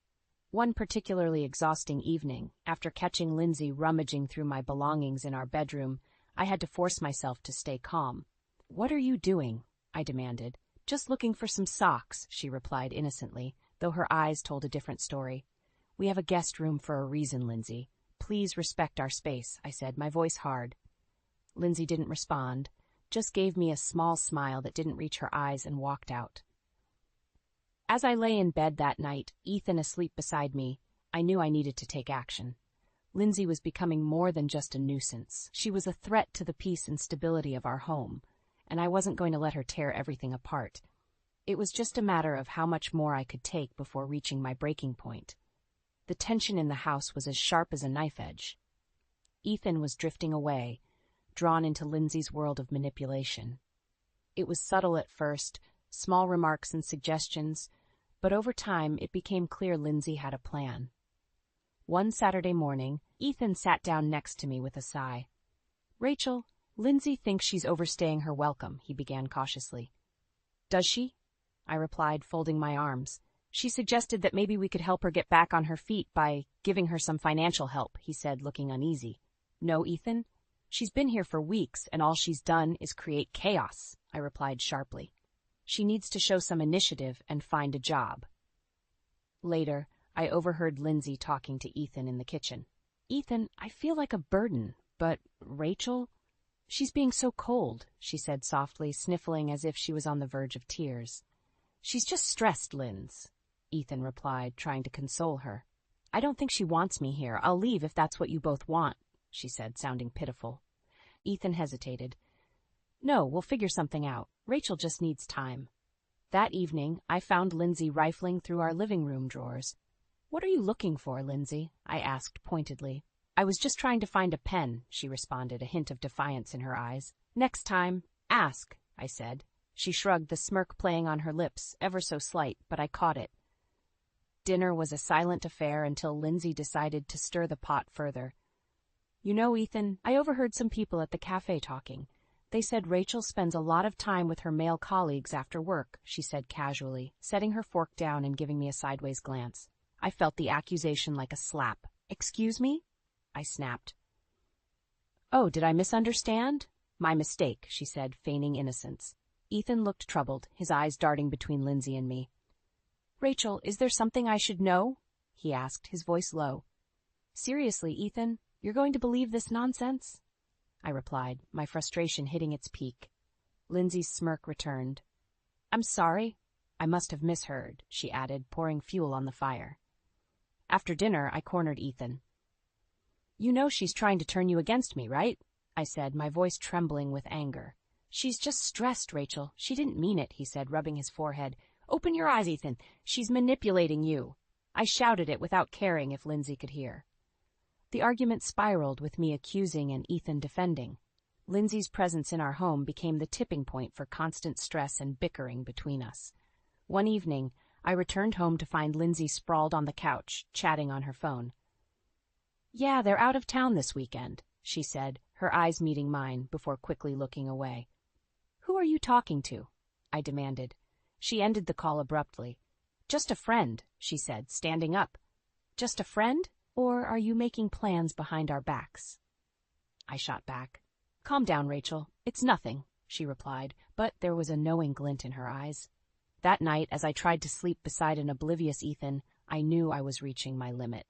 One particularly exhausting evening, after catching Lindsay rummaging through my belongings in our bedroom, I had to force myself to stay calm. "What are you doing?" I demanded. "Just looking for some socks," she replied innocently, though her eyes told a different story. "We have a guest room for a reason, Lindsay. Please respect our space," I said, my voice hard. Lindsay didn't respond, just gave me a small smile that didn't reach her eyes and walked out. As I lay in bed that night, Ethan asleep beside me, I knew I needed to take action. Lindsay was becoming more than just a nuisance. She was a threat to the peace and stability of our home, and I wasn't going to let her tear everything apart. It was just a matter of how much more I could take before reaching my breaking point. The tension in the house was as sharp as a knife edge. Ethan was drifting away, drawn into Lindsay's world of manipulation. It was subtle at first, small remarks and suggestions, but over time it became clear Lindsay had a plan. One Saturday morning, Ethan sat down next to me with a sigh. "Rachel, Lindsay thinks she's overstaying her welcome," he began cautiously. "Does she?" I replied, folding my arms. "She suggested that maybe we could help her get back on her feet by giving her some financial help," he said, looking uneasy. "No, Ethan. She's been here for weeks, and all she's done is create chaos," I replied sharply. "She needs to show some initiative and find a job." Later, I overheard Lindsay talking to Ethan in the kitchen. "Ethan, I feel like a burden, but Rachel, she's being so cold," she said softly, sniffling as if she was on the verge of tears. "She's just stressed, Linz," Ethan replied, trying to console her. "I don't think she wants me here. I'll leave if that's what you both want," she said, sounding pitiful. Ethan hesitated. "No, we'll figure something out. Rachel just needs time." That evening, I found Lindsay rifling through our living room drawers. "What are you looking for, Lindsay?" I asked pointedly. "I was just trying to find a pen," she responded, a hint of defiance in her eyes. "Next time, ask," I said. She shrugged, the smirk playing on her lips, ever so slight, but I caught it. Dinner was a silent affair until Lindsay decided to stir the pot further. "You know, Ethan, I overheard some people at the cafe talking. They said Rachel spends a lot of time with her male colleagues after work," she said casually, setting her fork down and giving me a sideways glance. I felt the accusation like a slap. "Excuse me?" I snapped. "Oh, did I misunderstand?" "My mistake," she said, feigning innocence. Ethan looked troubled, his eyes darting between Lindsay and me. "Rachel, is there something I should know?" he asked, his voice low. "Seriously, Ethan, you're going to believe this nonsense?" I replied, my frustration hitting its peak. Lindsay's smirk returned. "I'm sorry. I must have misheard," she added, pouring fuel on the fire. After dinner, I cornered Ethan. "You know she's trying to turn you against me, right?" I said, my voice trembling with anger. "She's just stressed, Rachel. She didn't mean it," he said, rubbing his forehead. "Open your eyes, Ethan. She's manipulating you." I shouted it without caring if Lindsay could hear. The argument spiraled, with me accusing and Ethan defending. Lindsay's presence in our home became the tipping point for constant stress and bickering between us. One evening, I returned home to find Lindsay sprawled on the couch, chatting on her phone. "Yeah, they're out of town this weekend," she said, her eyes meeting mine, before quickly looking away. "Who are you talking to?" I demanded. She ended the call abruptly. "Just a friend," she said, standing up. "Just a friend? Or are you making plans behind our backs?" I shot back. "Calm down, Rachel. It's nothing," she replied, but there was a knowing glint in her eyes. That night, as I tried to sleep beside an oblivious Ethan, I knew I was reaching my limit.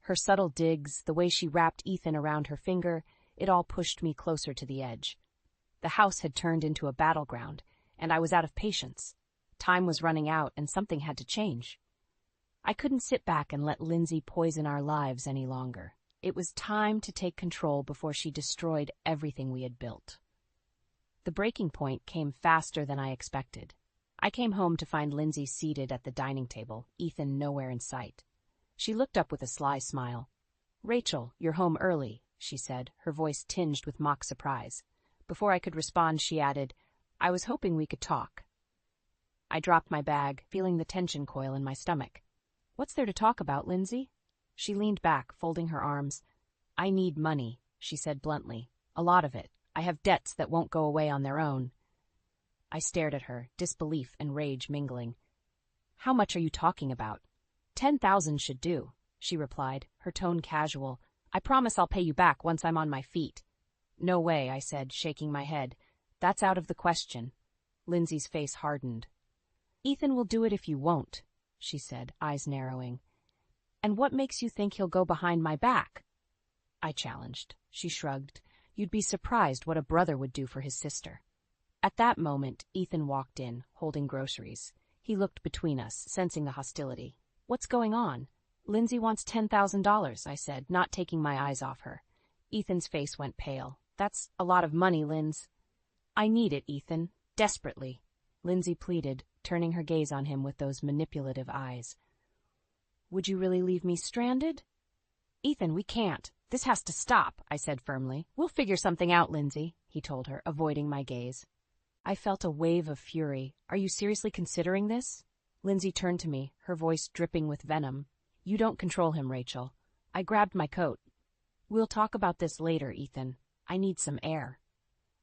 Her subtle digs, the way she wrapped Ethan around her finger, it all pushed me closer to the edge. The house had turned into a battleground, and I was out of patience. Time was running out, and something had to change. I couldn't sit back and let Lindsay poison our lives any longer. It was time to take control before she destroyed everything we had built. The breaking point came faster than I expected. I came home to find Lindsay seated at the dining table, Ethan nowhere in sight. She looked up with a sly smile. "Rachel, you're home early," she said, her voice tinged with mock surprise. Before I could respond, she added, "I was hoping we could talk." I dropped my bag, feeling the tension coil in my stomach. "What's there to talk about, Lindsay?" She leaned back, folding her arms. "I need money," she said bluntly. "A lot of it. I have debts that won't go away on their own." I stared at her, disbelief and rage mingling. "How much are you talking about?" "10,000 should do," she replied, her tone casual. "I promise I'll pay you back once I'm on my feet." "No way," I said, shaking my head. "That's out of the question." Lindsay's face hardened. "Ethan will do it if you won't," she said, eyes narrowing. "And what makes you think he'll go behind my back?" I challenged. She shrugged. "You'd be surprised what a brother would do for his sister." At that moment, Ethan walked in, holding groceries. He looked between us, sensing the hostility. "What's going on?" Lindsay wants $10,000, I said, not taking my eyes off her. Ethan's face went pale. That's a lot of money, Linz. I need it, Ethan. Desperately. Lindsay pleaded, turning her gaze on him with those manipulative eyes. Would you really leave me stranded? Ethan, we can't. This has to stop, I said firmly. We'll figure something out, Lindsay, he told her, avoiding my gaze. I felt a wave of fury. Are you seriously considering this? Lindsay turned to me, her voice dripping with venom. You don't control him, Rachel. I grabbed my coat. We'll talk about this later, Ethan. I need some air.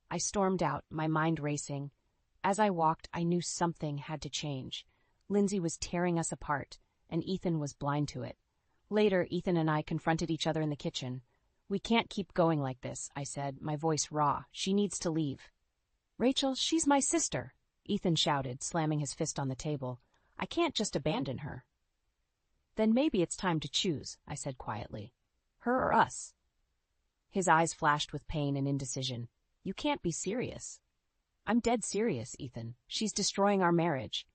I stormed out, my mind racing. As I walked, I knew something had to change. Lindsay was tearing us apart, and Ethan was blind to it. Later, Ethan and I confronted each other in the kitchen. We can't keep going like this, I said, my voice raw. She needs to leave. Rachel, she's my sister, Ethan shouted, slamming his fist on the table. I can't just abandon her. Then maybe it's time to choose, I said quietly. Her or us? His eyes flashed with pain and indecision. You can't be serious. I'm dead serious, Ethan. She's destroying our marriage.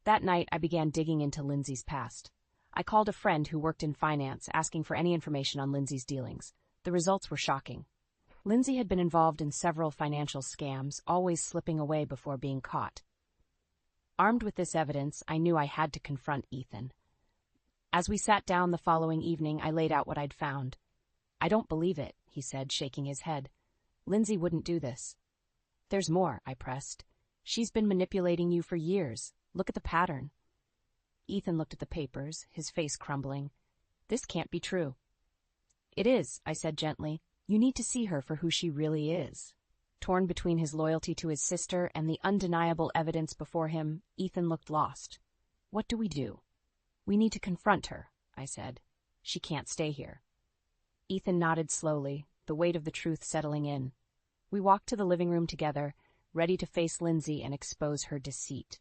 That night, I began digging into Lindsay's past. I called a friend who worked in finance, asking for any information on Lindsay's dealings. The results were shocking. Lindsay had been involved in several financial scams, always slipping away before being caught. Armed with this evidence, I knew I had to confront Ethan. As we sat down the following evening, I laid out what I'd found. I don't believe it, he said, shaking his head. Lindsay wouldn't do this. There's more, I pressed. She's been manipulating you for years. Look at the pattern. Ethan looked at the papers, his face crumbling. This can't be true. It is, I said gently. You need to see her for who she really is. Torn between his loyalty to his sister and the undeniable evidence before him, Ethan looked lost. What do we do? We need to confront her, I said. She can't stay here. Ethan nodded slowly, the weight of the truth settling in. We walked to the living room together, ready to face Lindsay and expose her deceit.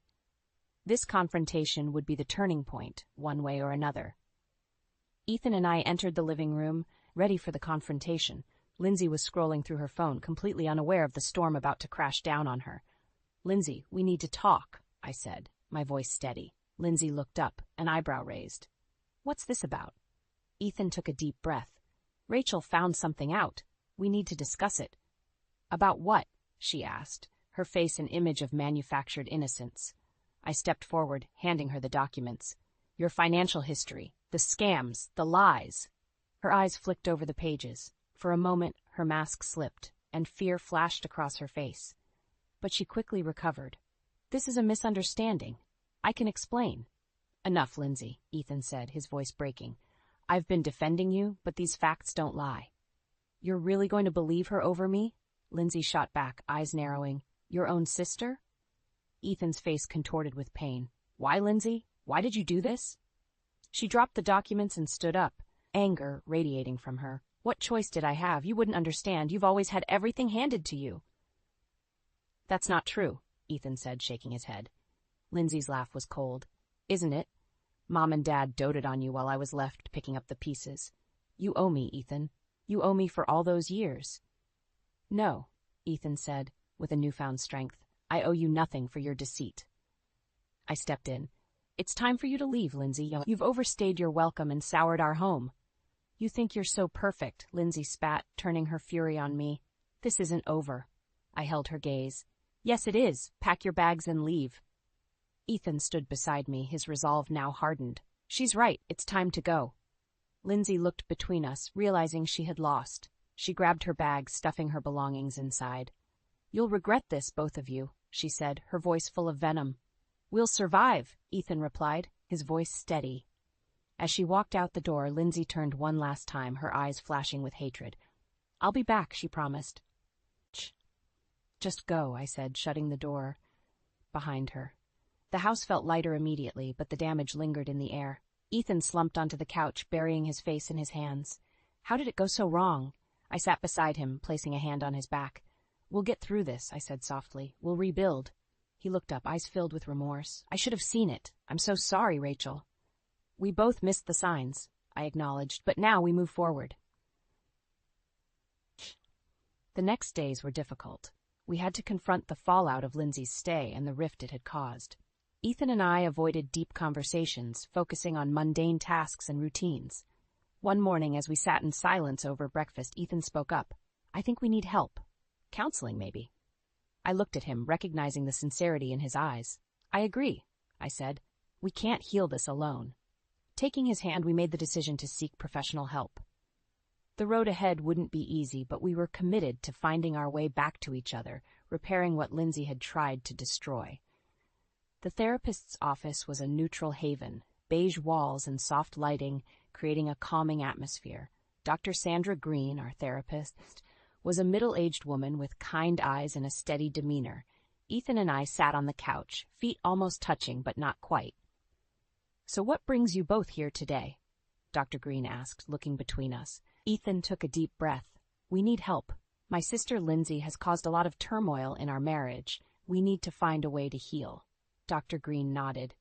This confrontation would be the turning point, one way or another. Ethan and I entered the living room, ready for the confrontation. Lindsay was scrolling through her phone, completely unaware of the storm about to crash down on her. Lindsay, we need to talk, I said, my voice steady. Lindsay looked up, an eyebrow raised. What's this about? Ethan took a deep breath. Rachel found something out. We need to discuss it. About what? She asked, her face an image of manufactured innocence. I stepped forward, handing her the documents. Your financial history, the scams, the lies. Her eyes flicked over the pages. For a moment, her mask slipped, and fear flashed across her face. But she quickly recovered. This is a misunderstanding. I can explain. Enough, Lindsay, Ethan said, his voice breaking. I've been defending you, but these facts don't lie. You're really going to believe her over me? Lindsay shot back, eyes narrowing. Your own sister? Ethan's face contorted with pain. Why, Lindsay? Why did you do this? She dropped the documents and stood up, anger radiating from her. What choice did I have? You wouldn't understand. You've always had everything handed to you. That's not true, Ethan said, shaking his head. Lindsay's laugh was cold. Isn't it? Mom and Dad doted on you while I was left picking up the pieces. You owe me, Ethan. You owe me for all those years. No, Ethan said, with a newfound strength. I owe you nothing for your deceit. I stepped in. It's time for you to leave, Lindsay. You've overstayed your welcome and soured our home. You think you're so perfect, Lindsay spat, turning her fury on me. This isn't over. I held her gaze. Yes, it is. Pack your bags and leave. Ethan stood beside me, his resolve now hardened. She's right. It's time to go. Lindsay looked between us, realizing she had lost. She grabbed her bag, stuffing her belongings inside. You'll regret this, both of you, she said, her voice full of venom. We'll survive, Ethan replied, his voice steady. As she walked out the door, Lindsay turned one last time, her eyes flashing with hatred. I'll be back, she promised. Shh. Just go, I said, shutting the door behind her. The house felt lighter immediately, but the damage lingered in the air. Ethan slumped onto the couch, burying his face in his hands. How did it go so wrong? I sat beside him, placing a hand on his back. We'll get through this, I said softly. We'll rebuild. He looked up, eyes filled with remorse. I should have seen it. I'm so sorry, Rachel. We both missed the signs, I acknowledged, but now we move forward. The next days were difficult. We had to confront the fallout of Lindsay's stay and the rift it had caused. Ethan and I avoided deep conversations, focusing on mundane tasks and routines. One morning, as we sat in silence over breakfast, Ethan spoke up. "I think we need help. Counseling, maybe." I looked at him, recognizing the sincerity in his eyes. "I agree," I said. "We can't heal this alone." Taking his hand, we made the decision to seek professional help. The road ahead wouldn't be easy, but we were committed to finding our way back to each other, repairing what Lindsay had tried to destroy. The therapist's office was a neutral haven, beige walls and soft lighting creating a calming atmosphere. Dr. Sandra Green, our therapist, was a middle-aged woman with kind eyes and a steady demeanor. Ethan and I sat on the couch, feet almost touching but not quite. "So what brings you both here today?" Dr. Green asked, looking between us. Ethan took a deep breath. "We need help. My sister Lindsay has caused a lot of turmoil in our marriage. We need to find a way to heal." Dr. Green nodded.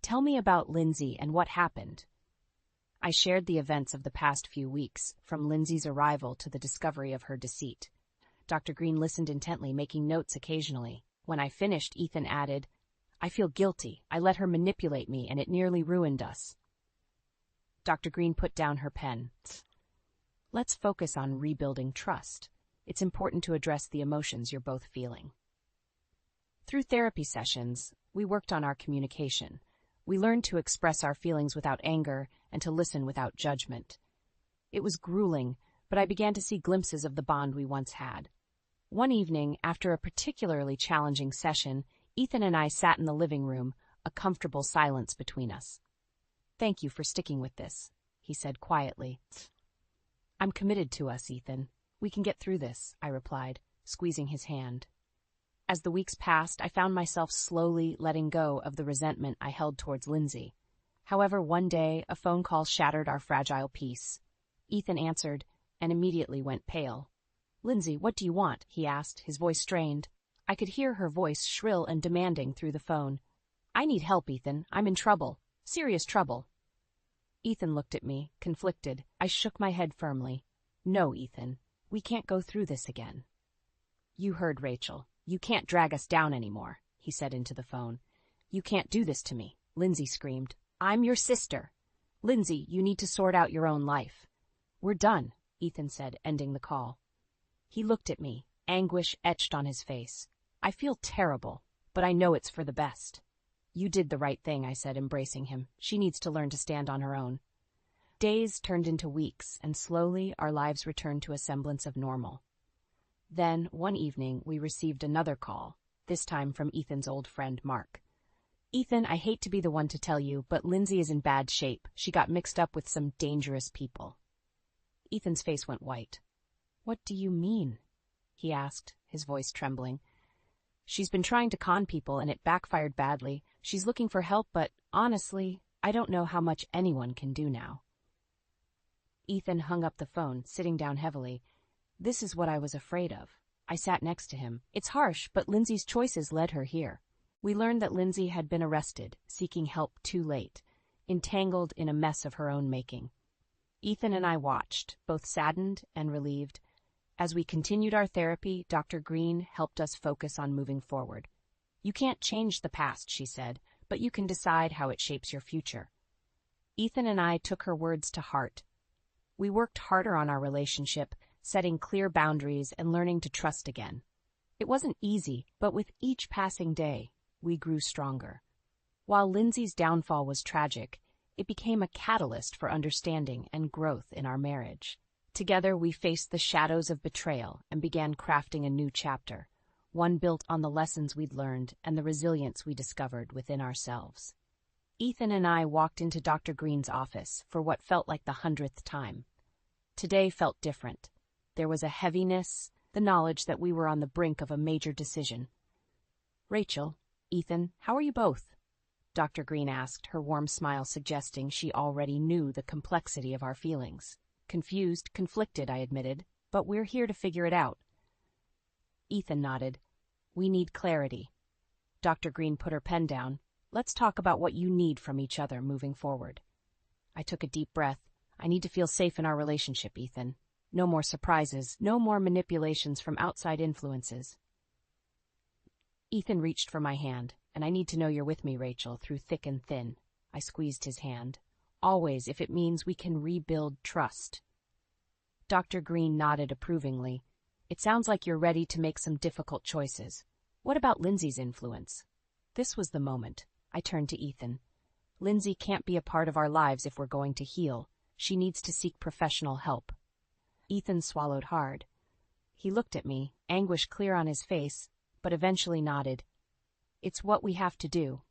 "Tell me about Lindsay and what happened." I shared the events of the past few weeks, from Lindsay's arrival to the discovery of her deceit. Dr. Green listened intently, making notes occasionally. When I finished, Ethan added, "I feel guilty. I let her manipulate me, and it nearly ruined us." Dr. Green put down her pen. "Let's focus on rebuilding trust. It's important to address the emotions you're both feeling." Through therapy sessions, we worked on our communication. We learned to express our feelings without anger and to listen without judgment. It was grueling, but I began to see glimpses of the bond we once had. One evening, after a particularly challenging session, Ethan and I sat in the living room, a comfortable silence between us. "Thank you for sticking with this," he said quietly. "I'm committed to us, Ethan. We can get through this," I replied, squeezing his hand. As the weeks passed, I found myself slowly letting go of the resentment I held towards Lindsay. However, one day, a phone call shattered our fragile peace. Ethan answered and immediately went pale. "Lindsay, what do you want?" he asked, his voice strained. I could hear her voice shrill and demanding through the phone. "I need help, Ethan. I'm in trouble. Serious trouble." Ethan looked at me, conflicted. I shook my head firmly. "No, Ethan. We can't go through this again." "You heard Rachel. You can't drag us down anymore," he said into the phone. "You can't do this to me," Lindsay screamed. "I'm your sister. Lindsay, you need to sort out your own life." "We're done," Ethan said, ending the call. He looked at me, anguish etched on his face. "I feel terrible, but I know it's for the best." "You did the right thing," I said, embracing him. "She needs to learn to stand on her own." Days turned into weeks, and slowly our lives returned to a semblance of normal. Then, one evening, we received another call, this time from Ethan's old friend, Mark. "Ethan, I hate to be the one to tell you, but Lindsay is in bad shape. She got mixed up with some dangerous people." Ethan's face went white. "What do you mean?" he asked, his voice trembling. "She's been trying to con people, and it backfired badly. She's looking for help, but, honestly, I don't know how much anyone can do now." Ethan hung up the phone, sitting down heavily. "This is what I was afraid of." I sat next to him. "It's harsh, but Lindsay's choices led her here." We learned that Lindsay had been arrested, seeking help too late, entangled in a mess of her own making. Ethan and I watched, both saddened and relieved. As we continued our therapy, Dr. Green helped us focus on moving forward. "You can't change the past," she said, "but you can decide how it shapes your future." Ethan and I took her words to heart. We worked harder on our relationship, setting clear boundaries and learning to trust again. It wasn't easy, but with each passing day, we grew stronger. While Lindsay's downfall was tragic, it became a catalyst for understanding and growth in our marriage. Together, we faced the shadows of betrayal and began crafting a new chapter, one built on the lessons we'd learned and the resilience we discovered within ourselves. Ethan and I walked into Dr. Green's office for what felt like the 100th time. Today felt different. There was a heaviness, the knowledge that we were on the brink of a major decision. "Rachel, Ethan, how are you both?" Dr. Green asked, her warm smile suggesting she already knew the complexity of our feelings. "Confused, conflicted," I admitted, "but we're here to figure it out." Ethan nodded. "We need clarity." Dr. Green put her pen down. "Let's talk about what you need from each other moving forward." I took a deep breath. "I need to feel safe in our relationship, Ethan. No more surprises, no more manipulations from outside influences." Ethan reached for my hand. "And I need to know you're with me, Rachel, through thick and thin." I squeezed his hand. "Always, if it means we can rebuild trust." Dr. Green nodded approvingly. "It sounds like you're ready to make some difficult choices. What about Lindsay's influence?" This was the moment. I turned to Ethan. "Lindsay can't be a part of our lives if we're going to heal. She needs to seek professional help." Ethan swallowed hard. He looked at me, anguish clear on his face, but eventually nodded. "It's what we have to do."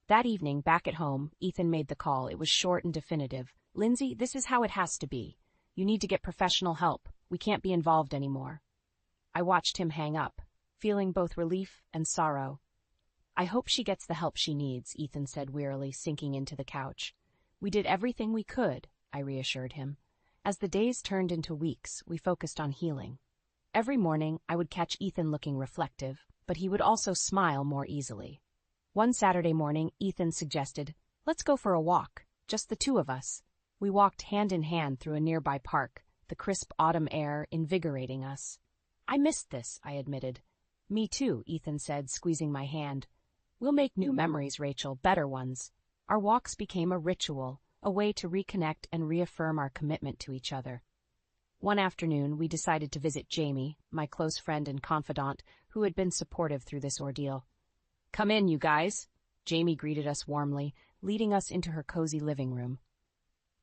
That evening, back at home, Ethan made the call. It was short and definitive. "Lindsay, this is how it has to be. You need to get professional help. We can't be involved anymore." I watched him hang up, feeling both relief and sorrow. "I hope she gets the help she needs," Ethan said wearily, sinking into the couch. "We did everything we could," I reassured him. As the days turned into weeks, we focused on healing. Every morning, I would catch Ethan looking reflective, but he would also smile more easily. One Saturday morning, Ethan suggested, "Let's go for a walk, just the two of us." We walked hand in hand through a nearby park, the crisp autumn air invigorating us. "I missed this," I admitted. "Me too," Ethan said, squeezing my hand. "We'll make new memories, Rachel, better ones." Our walks became a ritual, a way to reconnect and reaffirm our commitment to each other. One afternoon, we decided to visit Jamie, my close friend and confidant, who had been supportive through this ordeal. "Come in, you guys." Jamie greeted us warmly, leading us into her cozy living room.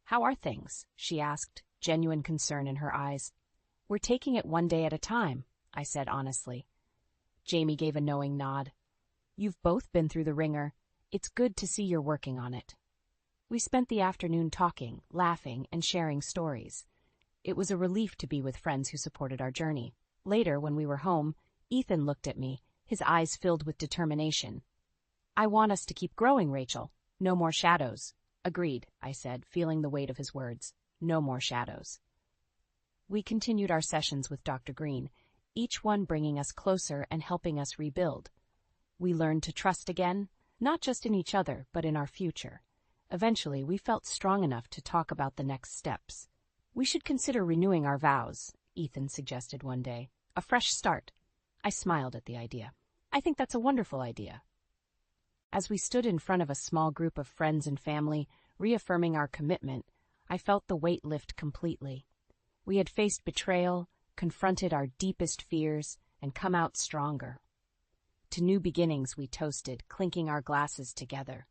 "How are things?" she asked, genuine concern in her eyes. "We're taking it one day at a time," I said honestly. Jamie gave a knowing nod. "You've both been through the ringer. It's good to see you're working on it." We spent the afternoon talking, laughing, and sharing stories. It was a relief to be with friends who supported our journey. Later, when we were home, Ethan looked at me, his eyes filled with determination. "I want us to keep growing, Rachel. No more shadows." "Agreed," I said, feeling the weight of his words. No more shadows. We continued our sessions with Dr. Green, each one bringing us closer and helping us rebuild. We learned to trust again, not just in each other, but in our future. Eventually, we felt strong enough to talk about the next steps. "We should consider renewing our vows," Ethan suggested one day. "A fresh start." I smiled at the idea. "I think that's a wonderful idea." As we stood in front of a small group of friends and family, reaffirming our commitment, I felt the weight lift completely. We had faced betrayal, confronted our deepest fears, and come out stronger. To new beginnings we toasted, clinking our glasses together.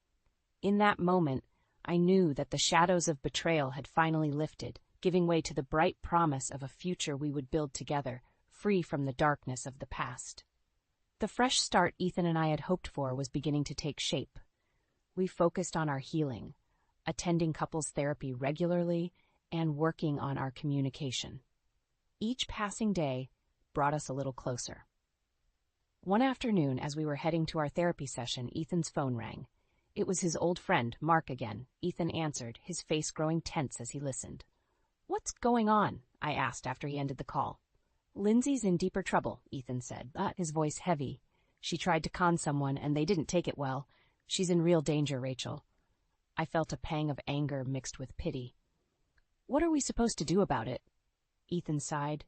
In that moment, I knew that the shadows of betrayal had finally lifted, giving way to the bright promise of a future we would build together, free from the darkness of the past. The fresh start Ethan and I had hoped for was beginning to take shape. We focused on our healing, attending couples therapy regularly, and working on our communication. Each passing day brought us a little closer. One afternoon, as we were heading to our therapy session, Ethan's phone rang. It was his old friend, Mark again. Ethan answered, his face growing tense as he listened. "What's going on?" I asked after he ended the call. "Lindsay's in deeper trouble," Ethan said, his voice heavy. "She tried to con someone, and they didn't take it well. She's in real danger, Rachel." I felt a pang of anger mixed with pity. "What are we supposed to do about it?" Ethan sighed.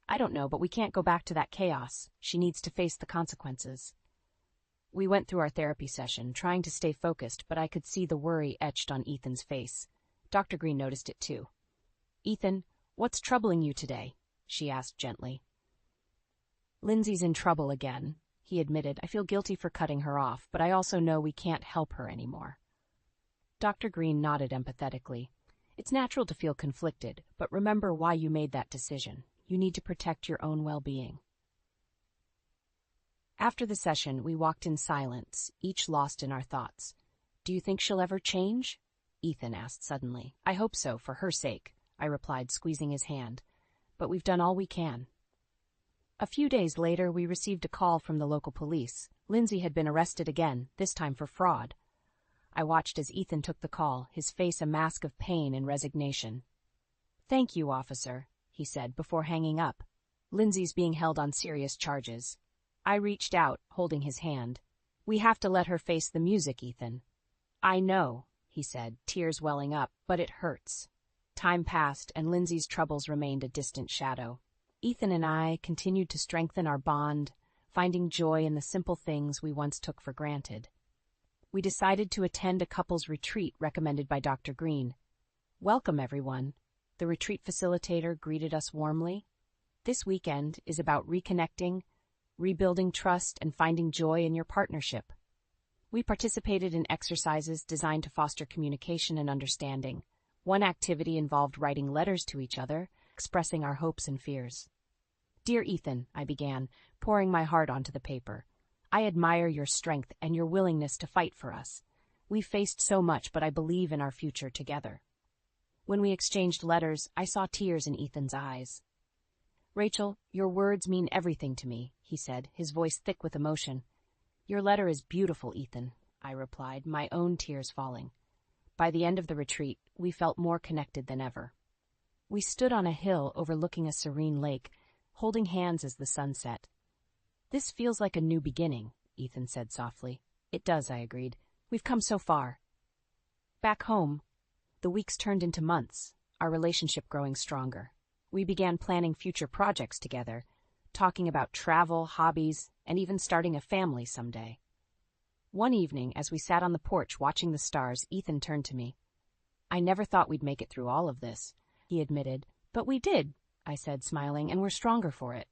"I don't know, but we can't go back to that chaos. She needs to face the consequences." We went through our therapy session, trying to stay focused, but I could see the worry etched on Ethan's face. Dr. Green noticed it too. "Ethan, what's troubling you today?" she asked gently. "Lindsay's in trouble again," he admitted. "I feel guilty for cutting her off, but I also know we can't help her anymore." Dr. Green nodded empathetically. "It's natural to feel conflicted, but remember why you made that decision. You need to protect your own well-being." After the session, we walked in silence, each lost in our thoughts. "Do you think she'll ever change?" Ethan asked suddenly. "I hope so, for her sake," I replied, squeezing his hand. "But we've done all we can." A few days later, we received a call from the local police. Lindsay had been arrested again, this time for fraud. I watched as Ethan took the call, his face a mask of pain and resignation. "Thank you, officer," he said before hanging up. "Lindsay's being held on serious charges." I reached out, holding his hand. "We have to let her face the music, Ethan." "I know," he said, tears welling up, "but it hurts." Time passed, and Lindsay's troubles remained a distant shadow. Ethan and I continued to strengthen our bond, finding joy in the simple things we once took for granted. We decided to attend a couples retreat recommended by Dr. Green. "Welcome, everyone," the retreat facilitator greeted us warmly. "This weekend is about reconnecting, rebuilding trust, and finding joy in your partnership." We participated in exercises designed to foster communication and understanding. One activity involved writing letters to each other, expressing our hopes and fears. "Dear Ethan," I began, pouring my heart onto the paper. "I admire your strength and your willingness to fight for us. We've faced so much, but I believe in our future together." When we exchanged letters, I saw tears in Ethan's eyes. "Rachel, your words mean everything to me," he said, his voice thick with emotion. "Your letter is beautiful, Ethan," I replied, my own tears falling. By the end of the retreat, we felt more connected than ever. We stood on a hill overlooking a serene lake, holding hands as the sun set. "This feels like a new beginning," Ethan said softly. "It does," I agreed. "We've come so far." Back home, the weeks turned into months, our relationship growing stronger. We began planning future projects together, talking about travel, hobbies, and even starting a family someday. One evening, as we sat on the porch watching the stars, Ethan turned to me. "I never thought we'd make it through all of this," he admitted. "But we did," I said, smiling, "and we're stronger for it."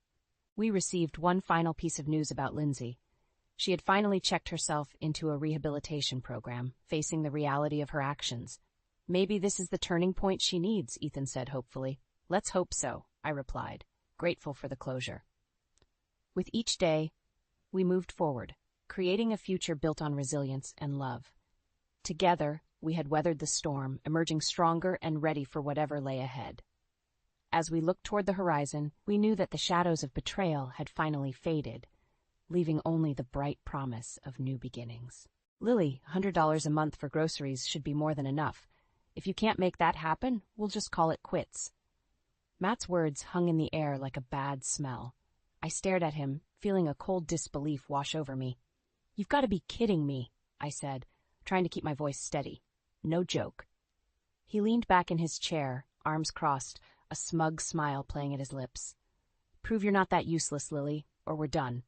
We received one final piece of news about Lindsay. She had finally checked herself into a rehabilitation program, facing the reality of her actions. "Maybe this is the turning point she needs," Ethan said hopefully. "Let's hope so," I replied, grateful for the closure. With each day, we moved forward, creating a future built on resilience and love. Together, we had weathered the storm, emerging stronger and ready for whatever lay ahead. As we looked toward the horizon, we knew that the shadows of betrayal had finally faded, leaving only the bright promise of new beginnings. "Lily, $100 a month for groceries should be more than enough. If you can't make that happen, we'll just call it quits." Matt's words hung in the air like a bad smell. I stared at him, feeling a cold disbelief wash over me. "You've got to be kidding me," I said, trying to keep my voice steady. "No joke." He leaned back in his chair, arms crossed, a smug smile playing at his lips. "Prove you're not that useless, Lily, or we're done."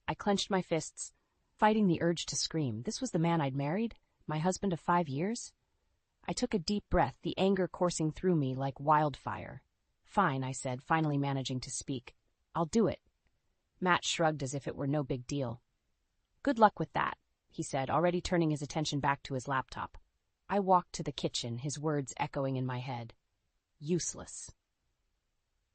I clenched my fists, fighting the urge to scream. This was the man I'd married? My husband of 5 years? I took a deep breath, the anger coursing through me like wildfire. "Fine," I said, finally managing to speak. "I'll do it." Matt shrugged as if it were no big deal. "Good luck with that," he said, already turning his attention back to his laptop. I walked to the kitchen, his words echoing in my head. Useless.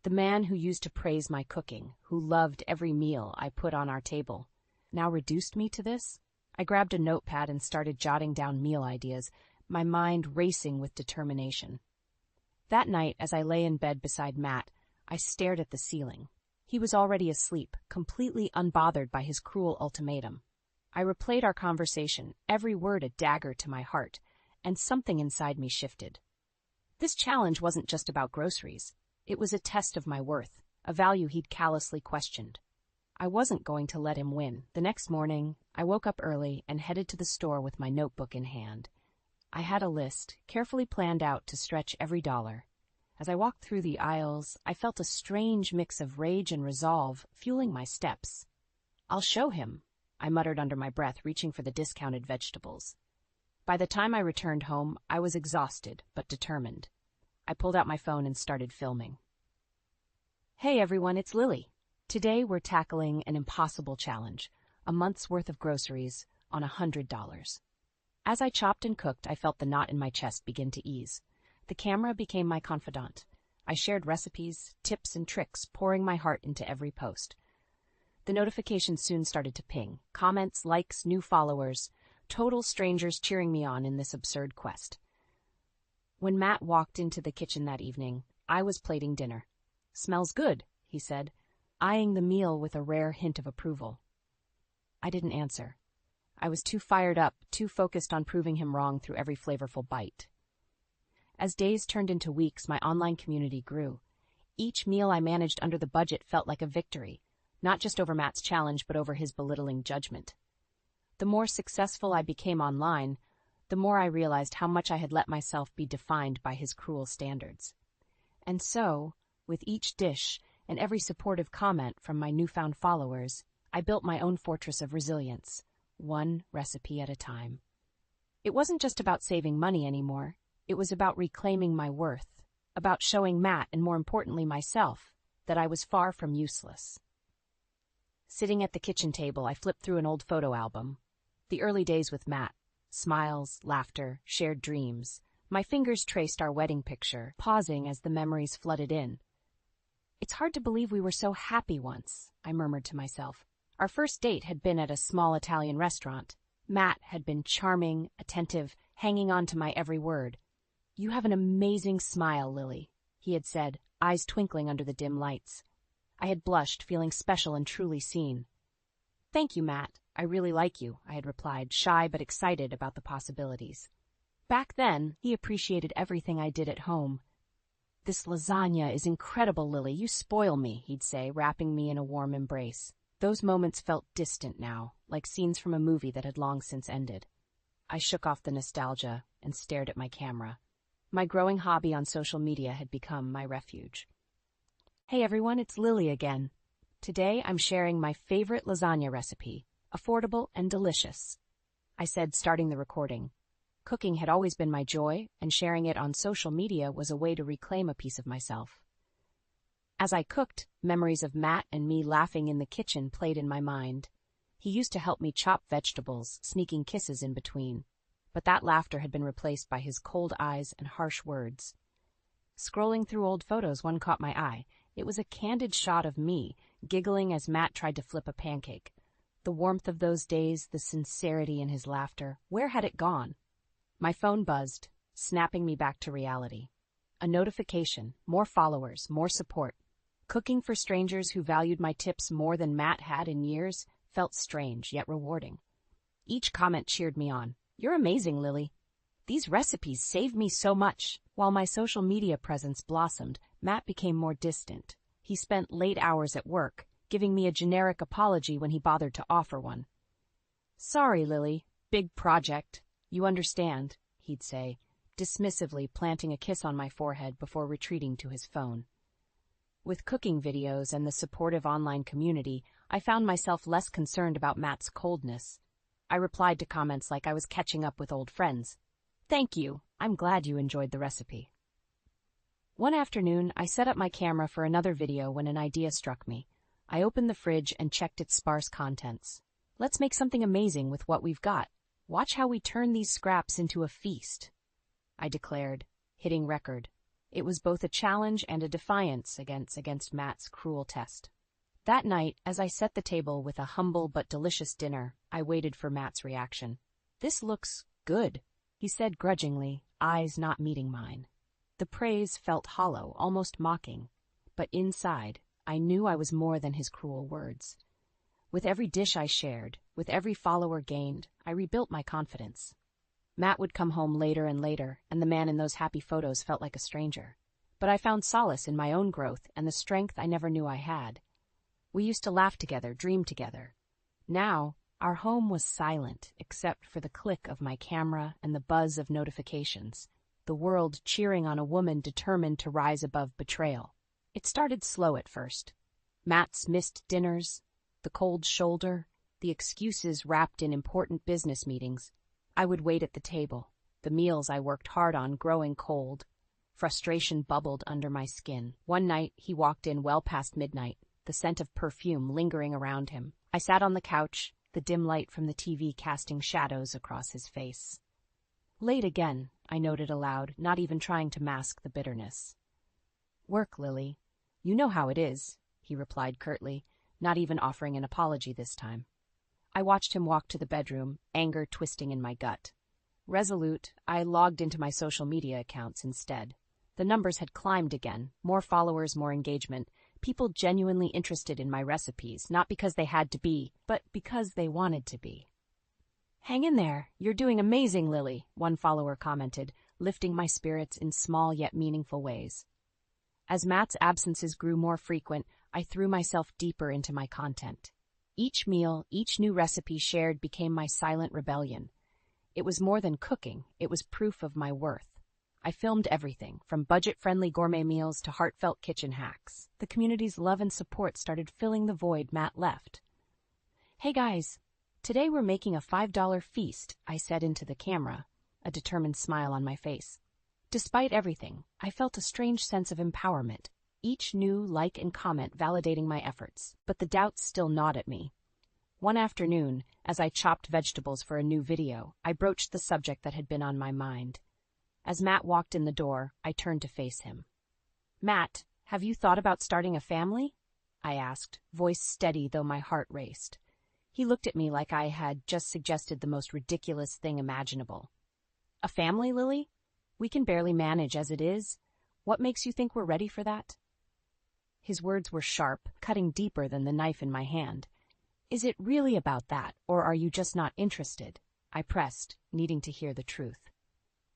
The man who used to praise my cooking, who loved every meal I put on our table, now reduced me to this? I grabbed a notepad and started jotting down meal ideas, my mind racing with determination. That night, as I lay in bed beside Matt, I stared at the ceiling. He was already asleep, completely unbothered by his cruel ultimatum. I replayed our conversation, every word a dagger to my heart, and something inside me shifted. This challenge wasn't just about groceries. It was a test of my worth, a value he'd callously questioned. I wasn't going to let him win. The next morning, I woke up early and headed to the store with my notebook in hand. I had a list, carefully planned out to stretch every dollar. As I walked through the aisles, I felt a strange mix of rage and resolve fueling my steps. "I'll show him," I muttered under my breath, reaching for the discounted vegetables. By the time I returned home, I was exhausted but determined. I pulled out my phone and started filming. "Hey everyone, it's Lily. Today we're tackling an impossible challenge, a month's worth of groceries on $100. As I chopped and cooked, I felt the knot in my chest begin to ease. The camera became my confidant. I shared recipes, tips, and tricks, pouring my heart into every post. The notifications soon started to ping. Comments, likes, new followers, total strangers cheering me on in this absurd quest. When Matt walked into the kitchen that evening, I was plating dinner. "Smells good," he said, eyeing the meal with a rare hint of approval. I didn't answer. I was too fired up, too focused on proving him wrong through every flavorful bite. As days turned into weeks, my online community grew. Each meal I managed under the budget felt like a victory, not just over Matt's challenge, but over his belittling judgment. The more successful I became online, the more I realized how much I had let myself be defined by his cruel standards. And so, with each dish and every supportive comment from my newfound followers, I built my own fortress of resilience, one recipe at a time. It wasn't just about saving money anymore. It was about reclaiming my worth, about showing Matt, and more importantly myself, that I was far from useless. Sitting at the kitchen table, I flipped through an old photo album. The early days with Matt. Smiles, laughter, shared dreams. My fingers traced our wedding picture, pausing as the memories flooded in. It's hard to believe we were so happy once, I murmured to myself. Our first date had been at a small Italian restaurant. Matt had been charming, attentive, hanging on to my every word. "You have an amazing smile, Lily," he had said, eyes twinkling under the dim lights. I had blushed, feeling special and truly seen. "Thank you, Matt. I really like you," I had replied, shy but excited about the possibilities. Back then, he appreciated everything I did at home. "This lasagna is incredible, Lily. You spoil me," he'd say, wrapping me in a warm embrace. Those moments felt distant now, like scenes from a movie that had long since ended. I shook off the nostalgia and stared at my camera. My growing hobby on social media had become my refuge. Hey everyone, it's Lily again. Today I'm sharing my favorite lasagna recipe, affordable and delicious. I said, starting the recording. Cooking had always been my joy, and sharing it on social media was a way to reclaim a piece of myself. As I cooked, memories of Matt and me laughing in the kitchen played in my mind. He used to help me chop vegetables, sneaking kisses in between. But that laughter had been replaced by his cold eyes and harsh words. Scrolling through old photos, one caught my eye. It was a candid shot of me, giggling as Matt tried to flip a pancake. The warmth of those days, the sincerity in his laughter, where had it gone? My phone buzzed, snapping me back to reality. A notification, more followers, more support. Cooking for strangers who valued my tips more than Matt had in years felt strange, yet rewarding. Each comment cheered me on. "You're amazing, Lily. These recipes saved me so much." While my social media presence blossomed, Matt became more distant. He spent late hours at work, giving me a generic apology when he bothered to offer one. "Sorry, Lily. Big project. You understand," he'd say, dismissively planting a kiss on my forehead before retreating to his phone. With cooking videos and the supportive online community, I found myself less concerned about Matt's coldness. I replied to comments like I was catching up with old friends. "Thank you. I'm glad you enjoyed the recipe." One afternoon, I set up my camera for another video when an idea struck me. I opened the fridge and checked its sparse contents. "Let's make something amazing with what we've got. Watch how we turn these scraps into a feast," I declared, hitting record. It was both a challenge and a defiance against Matt's cruel test. That night, as I set the table with a humble but delicious dinner, I waited for Matt's reaction. "This looks good," he said grudgingly, eyes not meeting mine. The praise felt hollow, almost mocking, but inside, I knew I was more than his cruel words. With every dish I shared, with every follower gained, I rebuilt my confidence. Matt would come home later and later, and the man in those happy photos felt like a stranger. But I found solace in my own growth and the strength I never knew I had. We used to laugh together, dream together. Now, our home was silent except for the click of my camera and the buzz of notifications, the world cheering on a woman determined to rise above betrayal. It started slow at first. Matt's missed dinners, the cold shoulder, the excuses wrapped in important business meetings. I would wait at the table, the meals I worked hard on growing cold. Frustration bubbled under my skin. One night, he walked in well past midnight, the scent of perfume lingering around him. I sat on the couch, the dim light from the TV casting shadows across his face. "Late again," I noted aloud, not even trying to mask the bitterness. "Work, Lily. You know how it is," he replied curtly, not even offering an apology this time. I watched him walk to the bedroom, anger twisting in my gut. Resolute, I logged into my social media accounts instead. The numbers had climbed again, more followers, more engagement, people genuinely interested in my recipes, not because they had to be, but because they wanted to be. "Hang in there, you're doing amazing, Lily," one follower commented, lifting my spirits in small yet meaningful ways. As Matt's absences grew more frequent, I threw myself deeper into my content. Each meal, each new recipe shared became my silent rebellion. It was more than cooking, it was proof of my worth. I filmed everything, from budget-friendly gourmet meals to heartfelt kitchen hacks. The community's love and support started filling the void Matt left. Hey guys, today we're making a $5 feast, I said into the camera, a determined smile on my face. Despite everything, I felt a strange sense of empowerment, each new like and comment validating my efforts, but the doubts still gnawed at me. One afternoon, as I chopped vegetables for a new video, I broached the subject that had been on my mind. As Matt walked in the door, I turned to face him. Matt, have you thought about starting a family? I asked, voice steady though my heart raced. He looked at me like I had just suggested the most ridiculous thing imaginable. A family, Lily? We can barely manage as it is. What makes you think we're ready for that? His words were sharp, cutting deeper than the knife in my hand. Is it really about that, or are you just not interested? I pressed, needing to hear the truth.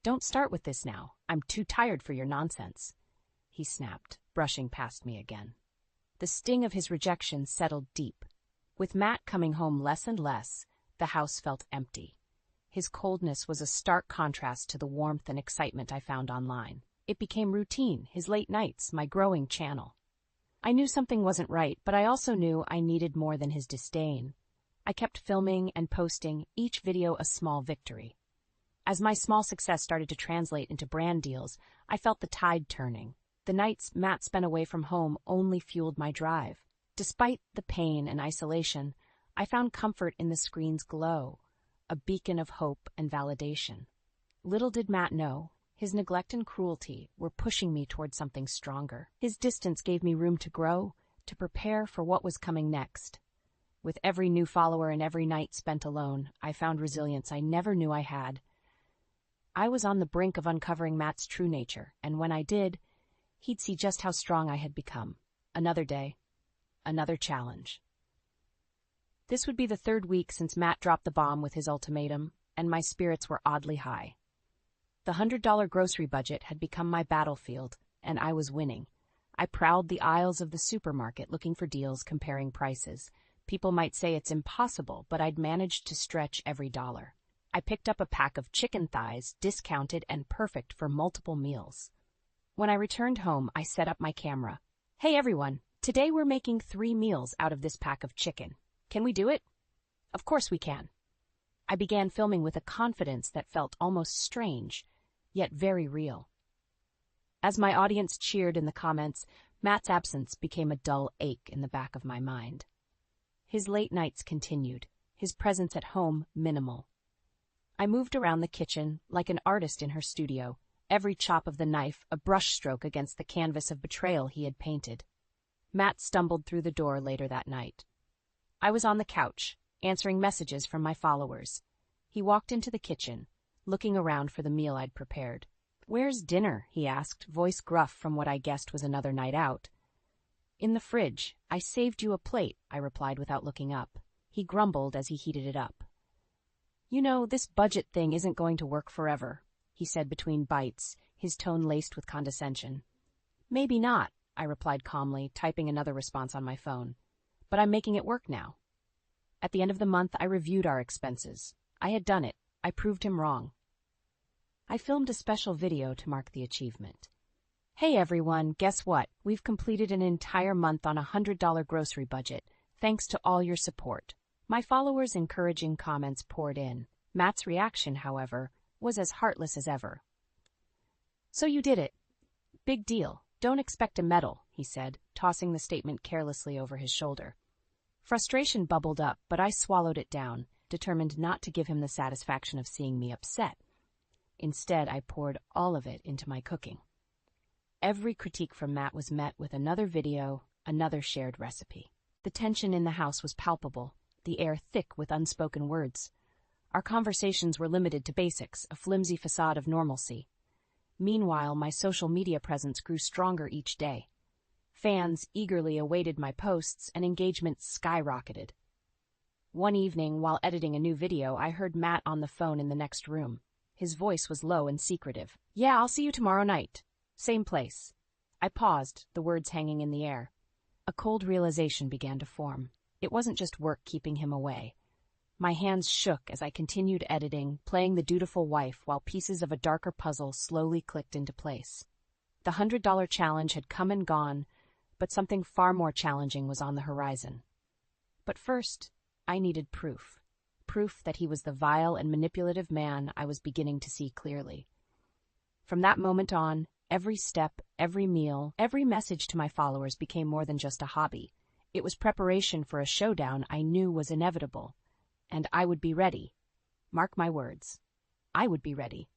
Don't start with this now. I'm too tired for your nonsense. He snapped, brushing past me again. The sting of his rejection settled deep. With Matt coming home less and less, the house felt empty. His coldness was a stark contrast to the warmth and excitement I found online. It became routine, his late nights, my growing channel. I knew something wasn't right, but I also knew I needed more than his disdain. I kept filming and posting, each video a small victory. As my small success started to translate into brand deals, I felt the tide turning. The nights Matt spent away from home only fueled my drive. Despite the pain and isolation, I found comfort in the screen's glow, a beacon of hope and validation. Little did Matt know, his neglect and cruelty were pushing me toward something stronger. His distance gave me room to grow, to prepare for what was coming next. With every new follower and every night spent alone, I found resilience I never knew I had. I was on the brink of uncovering Matt's true nature, and when I did, he'd see just how strong I had become. Another day, another challenge. This would be the third week since Matt dropped the bomb with his ultimatum, and my spirits were oddly high. The $100 grocery budget had become my battlefield, and I was winning. I prowled the aisles of the supermarket looking for deals, comparing prices. People might say it's impossible, but I'd managed to stretch every dollar. I picked up a pack of chicken thighs, discounted and perfect for multiple meals. When I returned home, I set up my camera. Hey everyone, today we're making 3 meals out of this pack of chicken. Can we do it? Of course we can. I began filming with a confidence that felt almost strange, yet very real. As my audience cheered in the comments, Matt's absence became a dull ache in the back of my mind. His late nights continued, his presence at home minimal. I moved around the kitchen like an artist in her studio, every chop of the knife a brushstroke against the canvas of betrayal he had painted. Matt stumbled through the door later that night. I was on the couch, answering messages from my followers. He walked into the kitchen, looking around for the meal I'd prepared. Where's dinner? He asked, voice gruff from what I guessed was another night out. In the fridge. I saved you a plate, I replied without looking up. He grumbled as he heated it up. You know, this budget thing isn't going to work forever, he said between bites, his tone laced with condescension. Maybe not, I replied calmly, typing another response on my phone. But I'm making it work now. At the end of the month, I reviewed our expenses. I had done it. I proved him wrong. I filmed a special video to mark the achievement. Hey everyone, guess what? We've completed an entire month on a $100 grocery budget, thanks to all your support. My followers' encouraging comments poured in. Matt's reaction, however, was as heartless as ever. So you did it. Big deal. Don't expect a medal, he said, tossing the statement carelessly over his shoulder. Frustration bubbled up, but I swallowed it down, determined not to give him the satisfaction of seeing me upset. Instead, I poured all of it into my cooking. Every critique from Matt was met with another video, another shared recipe. The tension in the house was palpable, the air thick with unspoken words. Our conversations were limited to basics, a flimsy facade of normalcy. Meanwhile, my social media presence grew stronger each day. Fans eagerly awaited my posts, and engagement skyrocketed. One evening, while editing a new video, I heard Matt on the phone in the next room. His voice was low and secretive. Yeah, I'll see you tomorrow night. Same place. I paused, the words hanging in the air. A cold realization began to form. It wasn't just work keeping him away. My hands shook as I continued editing, playing the dutiful wife while pieces of a darker puzzle slowly clicked into place. The $100 challenge had come and gone, but something far more challenging was on the horizon. But first, I needed proof. Proof that he was the vile and manipulative man I was beginning to see clearly. From that moment on, every step, every meal, every message to my followers became more than just a hobby. It was preparation for a showdown I knew was inevitable. And I would be ready. Mark my words. I would be ready.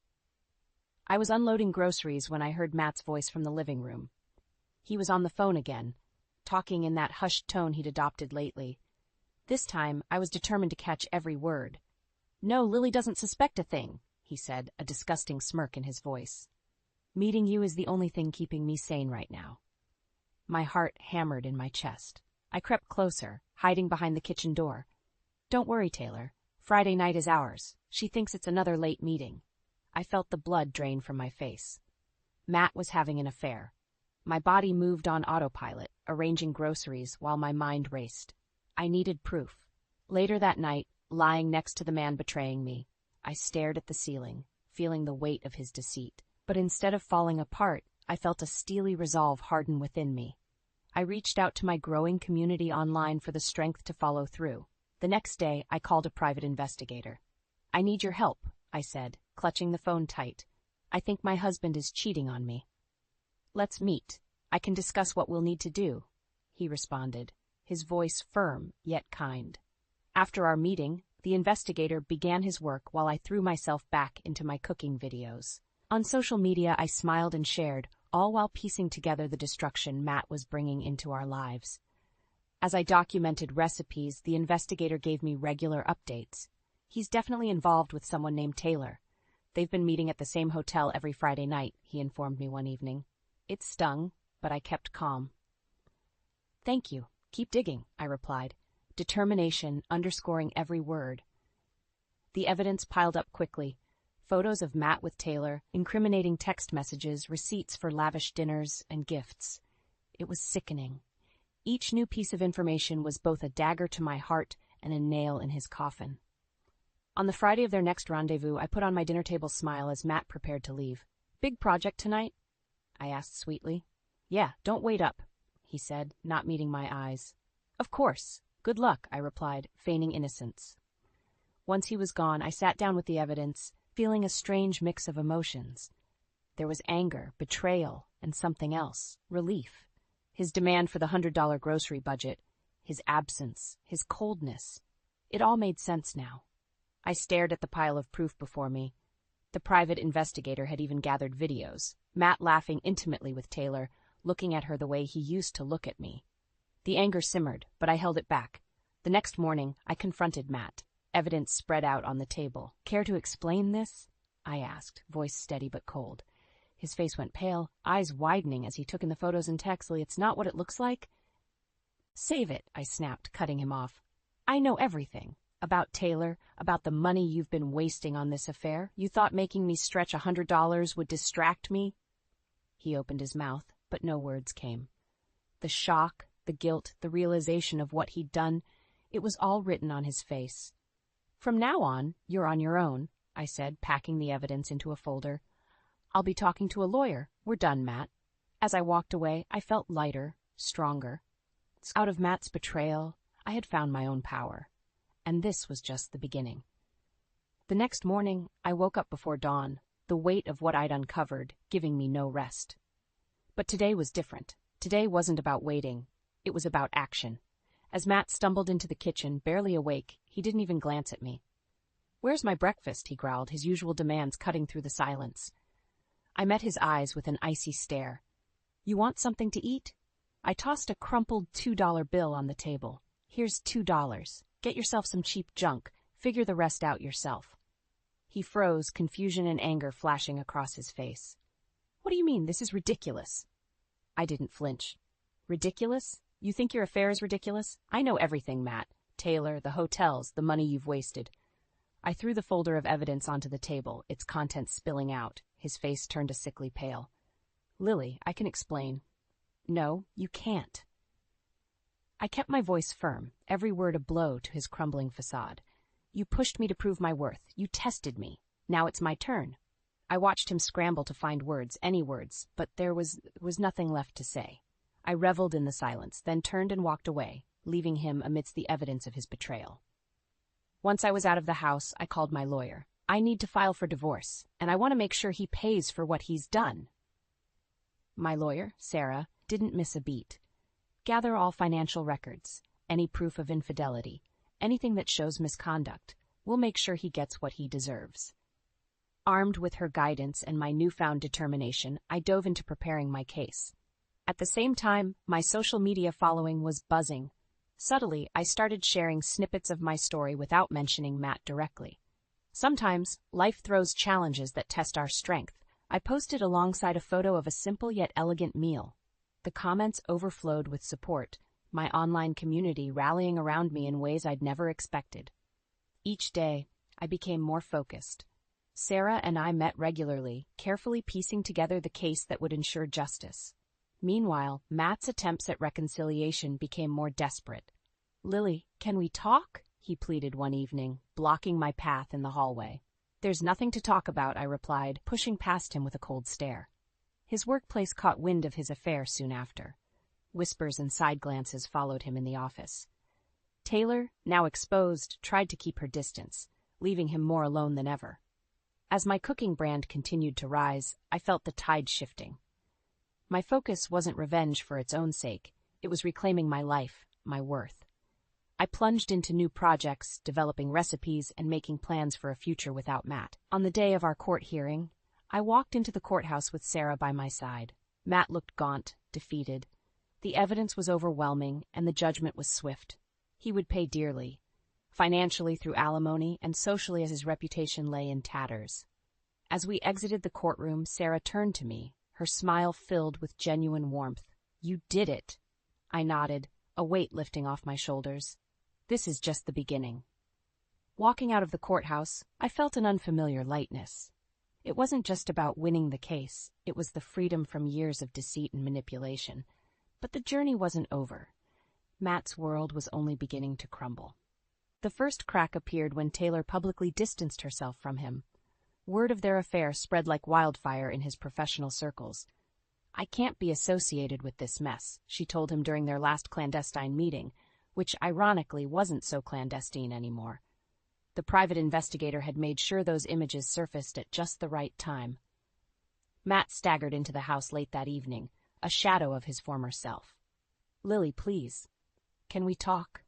I was unloading groceries when I heard Matt's voice from the living room. He was on the phone again, talking in that hushed tone he'd adopted lately. This time, I was determined to catch every word. "No, Lily doesn't suspect a thing," he said, a disgusting smirk in his voice. "Meeting you is the only thing keeping me sane right now." My heart hammered in my chest. I crept closer, hiding behind the kitchen door. "Don't worry, Taylor. Friday night is ours. She thinks it's another late meeting." I felt the blood drain from my face. Matt was having an affair. My body moved on autopilot, arranging groceries while my mind raced. I needed proof. Later that night, lying next to the man betraying me, I stared at the ceiling, feeling the weight of his deceit. But instead of falling apart, I felt a steely resolve harden within me. I reached out to my growing community online for the strength to follow through. The next day, I called a private investigator. "I need your help," I said, clutching the phone tight. "I think my husband is cheating on me." "Let's meet. I can discuss what we'll need to do," he responded, his voice firm yet kind. After our meeting, the investigator began his work while I threw myself back into my cooking videos. On social media, I smiled and shared, all while piecing together the destruction Matt was bringing into our lives. As I documented recipes, the investigator gave me regular updates. "He's definitely involved with someone named Taylor. They've been meeting at the same hotel every Friday night," he informed me one evening. It stung, but I kept calm. "Thank you. Keep digging," I replied, determination underscoring every word. The evidence piled up quickly. Photos of Matt with Taylor, incriminating text messages, receipts for lavish dinners, and gifts. It was sickening. Each new piece of information was both a dagger to my heart and a nail in his coffin. On the Friday of their next rendezvous, I put on my dinner table smile as Matt prepared to leave. "Big project tonight?" I asked sweetly. "Yeah, don't wait up," he said, not meeting my eyes. "Of course. Good luck," I replied, feigning innocence. Once he was gone, I sat down with the evidence, feeling a strange mix of emotions. There was anger, betrayal, and something else, relief. His demand for the $100 grocery budget, his absence, his coldness. It all made sense now. I stared at the pile of proof before me. The private investigator had even gathered videos, Matt laughing intimately with Taylor, looking at her the way he used to look at me. The anger simmered, but I held it back. The next morning, I confronted Matt. Evidence spread out on the table. "Care to explain this?" I asked, voice steady but cold. His face went pale, eyes widening as he took in the photos and text. "It's not what it looks like." "Save it," I snapped, cutting him off. "I know everything. About Taylor, about the money you've been wasting on this affair. You thought making me stretch $100 would distract me?" He opened his mouth, but no words came. The shock, the guilt, the realization of what he'd done, it was all written on his face. "From now on, you're on your own," I said, packing the evidence into a folder. "I'll be talking to a lawyer. We're done, Matt." As I walked away, I felt lighter, stronger. Out of Matt's betrayal, I had found my own power. And this was just the beginning. The next morning, I woke up before dawn, the weight of what I'd uncovered giving me no rest. But today was different. Today wasn't about waiting. It was about action. As Matt stumbled into the kitchen, barely awake, he didn't even glance at me. "Where's my breakfast?" he growled, his usual demands cutting through the silence. I met his eyes with an icy stare. "You want something to eat?" I tossed a crumpled $2 bill on the table. "Here's $2. Get yourself some cheap junk. Figure the rest out yourself." He froze, confusion and anger flashing across his face. "What do you mean? This is ridiculous." I didn't flinch. "Ridiculous? You think your affair is ridiculous? I know everything, Matt. Taylor, the hotels, the money you've wasted." I threw the folder of evidence onto the table, its contents spilling out. His face turned a sickly pale. "Lily, I can explain." "No, you can't." I kept my voice firm, every word a blow to his crumbling facade. "You pushed me to prove my worth. You tested me. Now it's my turn." I watched him scramble to find words, any words, but there was nothing left to say. I reveled in the silence, then turned and walked away, leaving him amidst the evidence of his betrayal. Once I was out of the house, I called my lawyer. I need to file for divorce, and I want to make sure he pays for what he's done. My lawyer, Sarah, didn't miss a beat. Gather all financial records, any proof of infidelity, anything that shows misconduct. We'll make sure he gets what he deserves. Armed with her guidance and my newfound determination, I dove into preparing my case. At the same time, my social media following was buzzing. Subtly, I started sharing snippets of my story without mentioning Matt directly. Sometimes, life throws challenges that test our strength. I posted alongside a photo of a simple yet elegant meal. The comments overflowed with support, my online community rallying around me in ways I'd never expected. Each day, I became more focused. Sarah and I met regularly, carefully piecing together the case that would ensure justice. Meanwhile, Matt's attempts at reconciliation became more desperate. "Lily, can we talk?" he pleaded one evening, blocking my path in the hallway. "There's nothing to talk about," I replied, pushing past him with a cold stare. His workplace caught wind of his affair soon after. Whispers and side glances followed him in the office. Taylor, now exposed, tried to keep her distance, leaving him more alone than ever. As my cooking brand continued to rise, I felt the tide shifting. My focus wasn't revenge for its own sake. It was reclaiming my life, my worth. I plunged into new projects, developing recipes, and making plans for a future without Matt. On the day of our court hearing, I walked into the courthouse with Sarah by my side. Matt looked gaunt, defeated. The evidence was overwhelming, and the judgment was swift. He would pay dearly, financially through alimony, and socially as his reputation lay in tatters. As we exited the courtroom, Sarah turned to me, her smile filled with genuine warmth. "You did it." I nodded, a weight lifting off my shoulders. "This is just the beginning." Walking out of the courthouse, I felt an unfamiliar lightness. It wasn't just about winning the case, it was the freedom from years of deceit and manipulation. But the journey wasn't over. Matt's world was only beginning to crumble. The first crack appeared when Taylor publicly distanced herself from him. Word of their affair spread like wildfire in his professional circles. "I can't be associated with this mess," she told him during their last clandestine meeting, which ironically wasn't so clandestine anymore. The private investigator had made sure those images surfaced at just the right time. Matt staggered into the house late that evening, a shadow of his former self. "Lily, please. Can we talk?"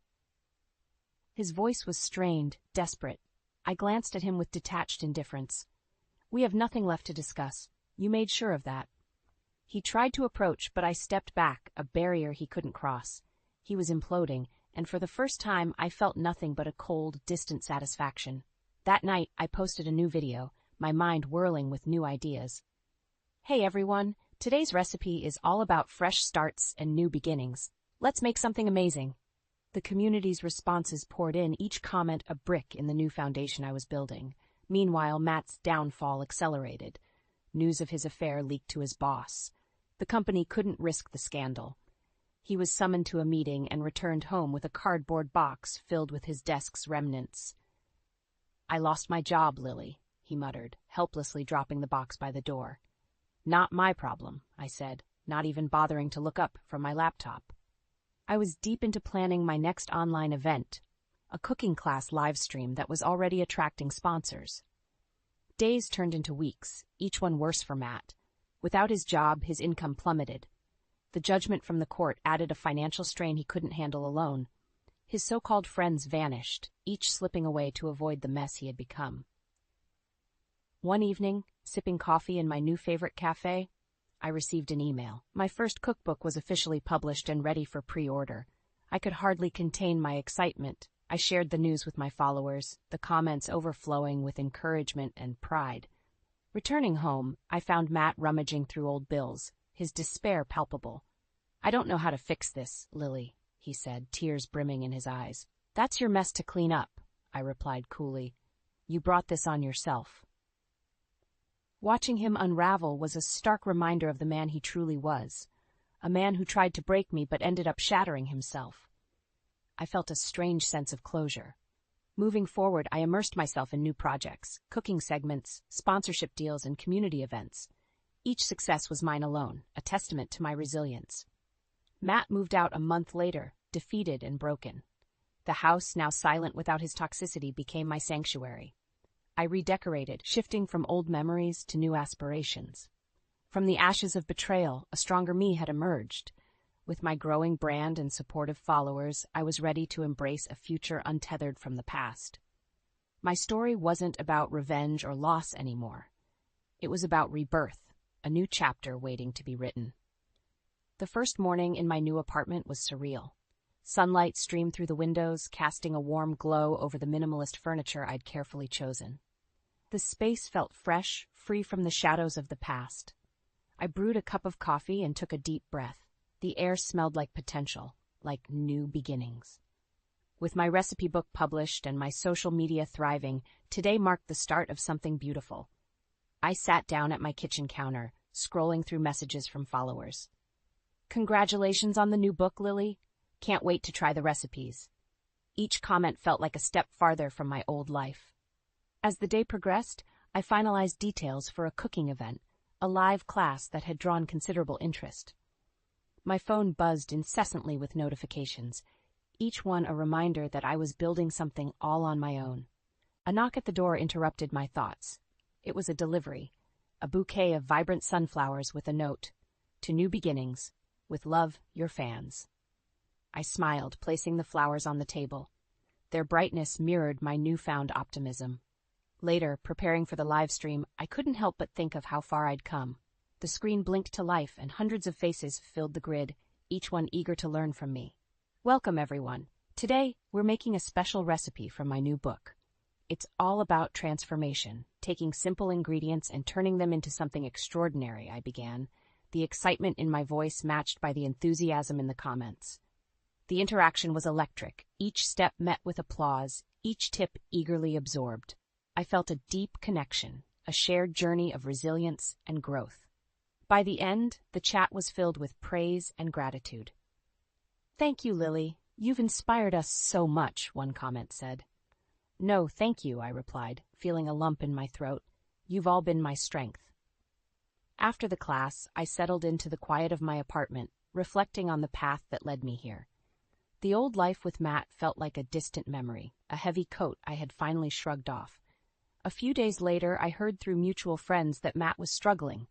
His voice was strained, desperate. I glanced at him with detached indifference. "We have nothing left to discuss. You made sure of that." He tried to approach, but I stepped back, a barrier he couldn't cross. He was imploding, and for the first time I felt nothing but a cold, distant satisfaction. That night, I posted a new video, my mind whirling with new ideas. "Hey everyone, today's recipe is all about fresh starts and new beginnings. Let's make something amazing." The community's responses poured in, each comment a brick in the new foundation I was building. Meanwhile, Matt's downfall accelerated. News of his affair leaked to his boss. The company couldn't risk the scandal. He was summoned to a meeting and returned home with a cardboard box filled with his desk's remnants. "I lost my job, Lily," he muttered, helplessly dropping the box by the door. "Not my problem," I said, not even bothering to look up from my laptop. I was deep into planning my next online event, a cooking class live stream that was already attracting sponsors. Days turned into weeks, each one worse for Matt. Without his job, his income plummeted. The judgment from the court added a financial strain he couldn't handle alone. His so-called friends vanished, each slipping away to avoid the mess he had become. One evening, sipping coffee in my new favorite cafe, I received an email. My first cookbook was officially published and ready for pre-order. I could hardly contain my excitement. I shared the news with my followers, the comments overflowing with encouragement and pride. Returning home, I found Matt rummaging through old bills, his despair palpable. "I don't know how to fix this, Lily," he said, tears brimming in his eyes. "That's your mess to clean up," I replied coolly. "You brought this on yourself." Watching him unravel was a stark reminder of the man he truly was, a man who tried to break me but ended up shattering himself. I felt a strange sense of closure. Moving forward, I immersed myself in new projects, cooking segments, sponsorship deals, and community events. Each success was mine alone, a testament to my resilience. Matt moved out a month later, defeated and broken. The house, now silent without his toxicity, became my sanctuary. I redecorated, shifting from old memories to new aspirations. From the ashes of betrayal, a stronger me had emerged. With my growing brand and supportive followers, I was ready to embrace a future untethered from the past. My story wasn't about revenge or loss anymore. It was about rebirth, a new chapter waiting to be written. The first morning in my new apartment was surreal. Sunlight streamed through the windows, casting a warm glow over the minimalist furniture I'd carefully chosen. The space felt fresh, free from the shadows of the past. I brewed a cup of coffee and took a deep breath. The air smelled like potential, like new beginnings. With my recipe book published and my social media thriving, today marked the start of something beautiful. I sat down at my kitchen counter, scrolling through messages from followers. "Congratulations on the new book, Lily. Can't wait to try the recipes." Each comment felt like a step farther from my old life. As the day progressed, I finalized details for a cooking event, a live class that had drawn considerable interest. My phone buzzed incessantly with notifications, each one a reminder that I was building something all on my own. A knock at the door interrupted my thoughts. It was a delivery, a bouquet of vibrant sunflowers with a note, "To new beginnings. With love, your fans." I smiled, placing the flowers on the table. Their brightness mirrored my newfound optimism. Later, preparing for the live stream, I couldn't help but think of how far I'd come. The screen blinked to life and hundreds of faces filled the grid, each one eager to learn from me. Welcome, everyone. Today, we're making a special recipe from my new book. It's all about transformation, taking simple ingredients and turning them into something extraordinary, I began, the excitement in my voice matched by the enthusiasm in the comments. The interaction was electric, each step met with applause, each tip eagerly absorbed. I felt a deep connection, a shared journey of resilience and growth. By the end, the chat was filled with praise and gratitude. "Thank you, Lily. You've inspired us so much," one comment said. "No, thank you," I replied, feeling a lump in my throat. "You've all been my strength." After the class, I settled into the quiet of my apartment, reflecting on the path that led me here. The old life with Matt felt like a distant memory, a heavy coat I had finally shrugged off. A few days later, I heard through mutual friends that Matt was struggling.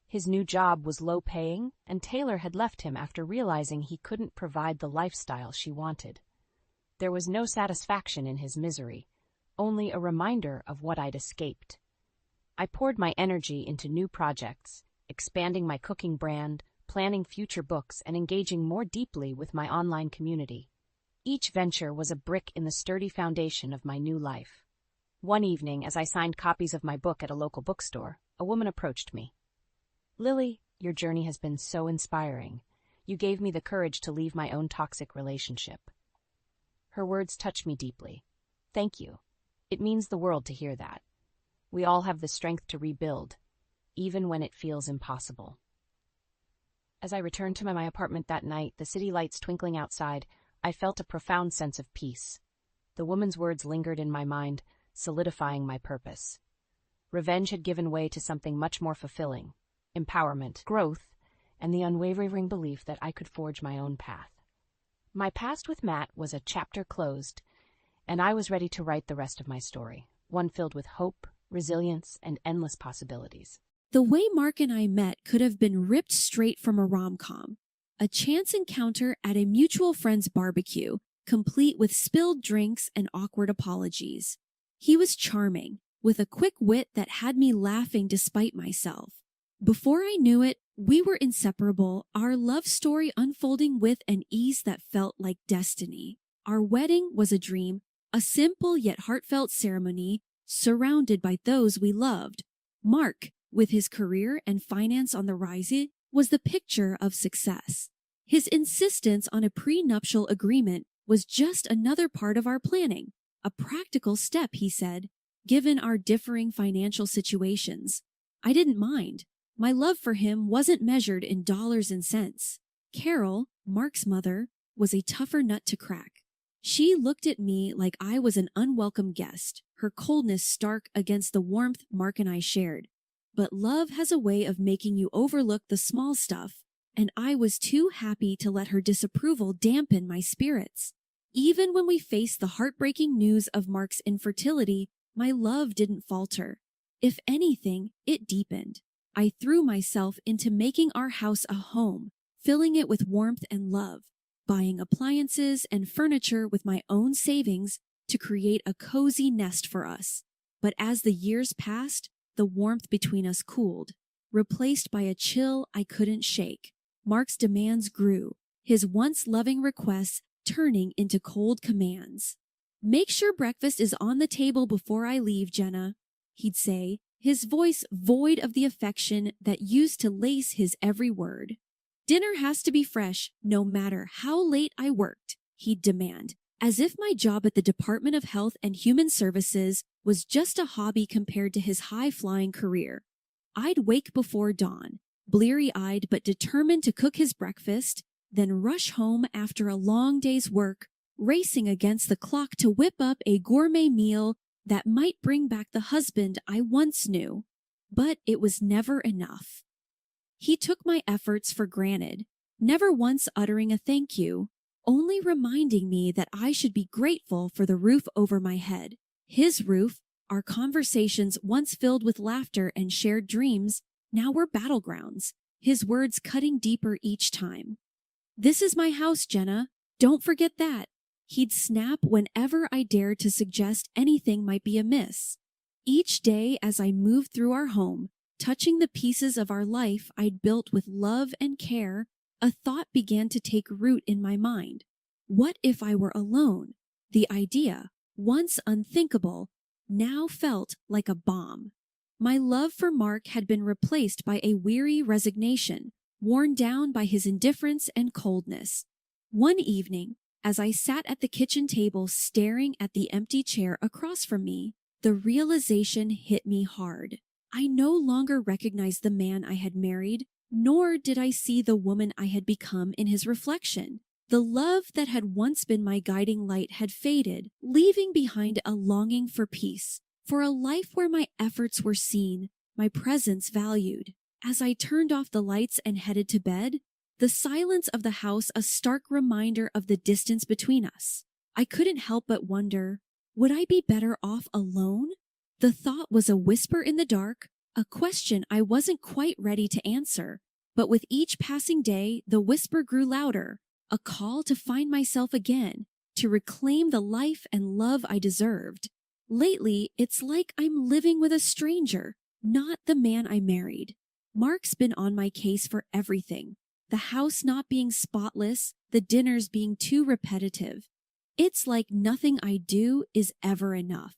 His new job was low-paying, and Taylor had left him after realizing he couldn't provide the lifestyle she wanted. There was no satisfaction in his misery, only a reminder of what I'd escaped. I poured my energy into new projects, expanding my cooking brand, planning future books, and engaging more deeply with my online community. Each venture was a brick in the sturdy foundation of my new life. One evening, as I signed copies of my book at a local bookstore, a woman approached me. "Lily, your journey has been so inspiring. You gave me the courage to leave my own toxic relationship." Her words touched me deeply. "Thank you. It means the world to hear that. We all have the strength to rebuild, even when it feels impossible." As I returned to my apartment that night, the city lights twinkling outside, I felt a profound sense of peace. The woman's words lingered in my mind, solidifying my purpose. Revenge had given way to something much more fulfilling: empowerment, growth, and the unwavering belief that I could forge my own path. My past with Matt was a chapter closed, and I was ready to write the rest of my story, one filled with hope, resilience, and endless possibilities. The way Mark and I met could have been ripped straight from a rom-com. A chance encounter at a mutual friend's barbecue, complete with spilled drinks and awkward apologies. He was charming, with a quick wit that had me laughing despite myself. Before I knew it, we were inseparable, our love story unfolding with an ease that felt like destiny. Our wedding was a dream, a simple yet heartfelt ceremony, surrounded by those we loved. Mark, with his career and finance on the rise, was the picture of success. His insistence on a prenuptial agreement was just another part of our planning, a practical step, he said, given our differing financial situations. I didn't mind. My love for him wasn't measured in dollars and cents. Carol, Mark's mother, was a tougher nut to crack. She looked at me like I was an unwelcome guest, her coldness stark against the warmth Mark and I shared. But love has a way of making you overlook the small stuff, and I was too happy to let her disapproval dampen my spirits. Even when we faced the heartbreaking news of Mark's infertility, my love didn't falter. If anything, it deepened. I threw myself into making our house a home, filling it with warmth and love, buying appliances and furniture with my own savings to create a cozy nest for us. But as the years passed, the warmth between us cooled, replaced by a chill I couldn't shake. Mark's demands grew, his once loving requests turning into cold commands. "Make sure breakfast is on the table before I leave, Jenna," he'd say, his voice void of the affection that used to lace his every word. "Dinner has to be fresh, no matter how late I worked," he'd demand, as if my job at the Department of Health and Human Services was just a hobby compared to his high-flying career. I'd wake before dawn, bleary-eyed but determined to cook his breakfast, then rush home after a long day's work, racing against the clock to whip up a gourmet meal that might bring back the husband I once knew. But it was never enough. He took my efforts for granted, never once uttering a thank you, only reminding me that I should be grateful for the roof over my head. His roof, our conversations once filled with laughter and shared dreams, now were battlegrounds, his words cutting deeper each time. "This is my house, Jenna. Don't forget that." He'd snap whenever I dared to suggest anything might be amiss. Each day as I moved through our home, touching the pieces of our life I'd built with love and care, a thought began to take root in my mind. What if I were alone? The idea, once unthinkable, now felt like a bomb. My love for Mark had been replaced by a weary resignation, worn down by his indifference and coldness. One evening, as I sat at the kitchen table staring at the empty chair across from me, the realization hit me hard. I no longer recognized the man I had married, nor did I see the woman I had become in his reflection. The love that had once been my guiding light had faded, leaving behind a longing for peace, for a life where my efforts were seen, my presence valued. As I turned off the lights and headed to bed, the silence of the house a stark reminder of the distance between us. I couldn't help but wonder, would I be better off alone? The thought was a whisper in the dark, a question I wasn't quite ready to answer. But with each passing day, the whisper grew louder, a call to find myself again, to reclaim the life and love I deserved. Lately, it's like I'm living with a stranger, not the man I married. Mark's been on my case for everything. The house not being spotless, the dinners being too repetitive. It's like nothing I do is ever enough.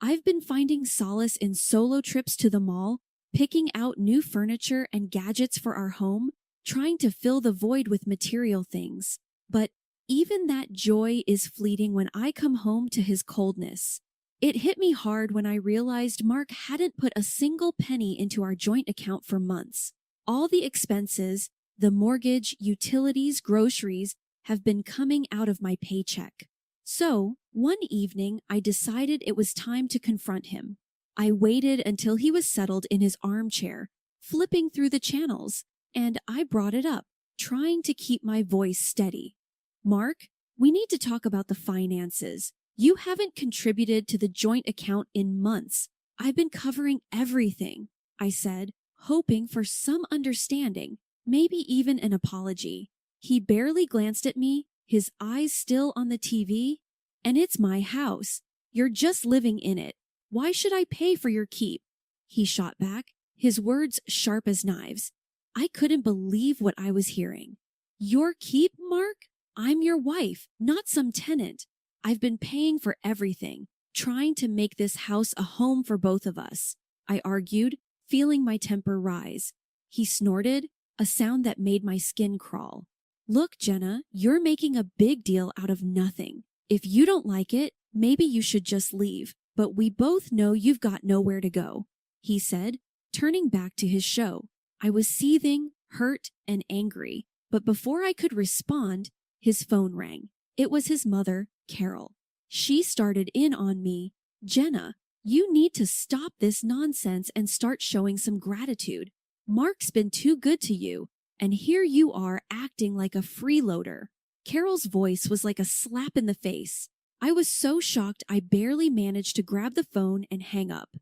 I've been finding solace in solo trips to the mall, picking out new furniture and gadgets for our home, trying to fill the void with material things. But even that joy is fleeting when I come home to his coldness. It hit me hard when I realized Mark hadn't put a single penny into our joint account for months. All the expenses, the mortgage, utilities, groceries, have been coming out of my paycheck. So, one evening, I decided it was time to confront him. I waited until he was settled in his armchair, flipping through the channels, and I brought it up, trying to keep my voice steady. "Mark, we need to talk about the finances. You haven't contributed to the joint account in months. I've been covering everything," I said, hoping for some understanding, maybe even an apology. He barely glanced at me, his eyes still on the TV. "And it's my house. You're just living in it. Why should I pay for your keep?" he shot back, his words sharp as knives. I couldn't believe what I was hearing. "Your keep, Mark? I'm your wife, not some tenant. I've been paying for everything, trying to make this house a home for both of us," I argued, feeling my temper rise. He snorted, a sound that made my skin crawl. "Look, Jenna, you're making a big deal out of nothing. If you don't like it, maybe you should just leave, but we both know you've got nowhere to go," he said, turning back to his show. I was seething, hurt, and angry, but before I could respond, his phone rang. It was his mother, Carol. She started in on me. "Jenna, you need to stop this nonsense and start showing some gratitude. Mark's been too good to you, and here you are acting like a freeloader." Carol's voice was like a slap in the face. I was so shocked I barely managed to grab the phone and hang up.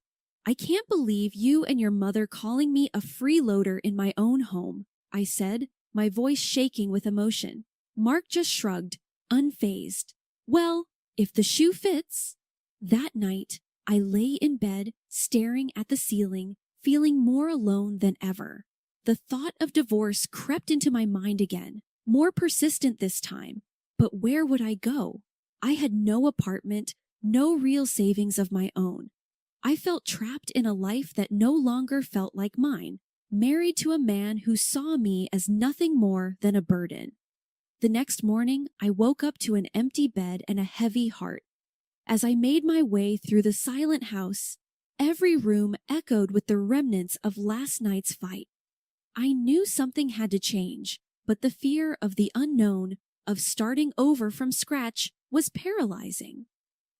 I can't believe you and your mother calling me a freeloader in my own home, I said, my voice shaking with emotion. Mark just shrugged, unfazed. Well, if the shoe fits. That night, I lay in bed, staring at the ceiling, feeling more alone than ever. The thought of divorce crept into my mind again, more persistent this time. But where would I go? I had no apartment, no real savings of my own. I felt trapped in a life that no longer felt like mine, married to a man who saw me as nothing more than a burden. The next morning, I woke up to an empty bed and a heavy heart. As I made my way through the silent house, every room echoed with the remnants of last night's fight. I knew something had to change, but the fear of the unknown, of starting over from scratch, was paralyzing.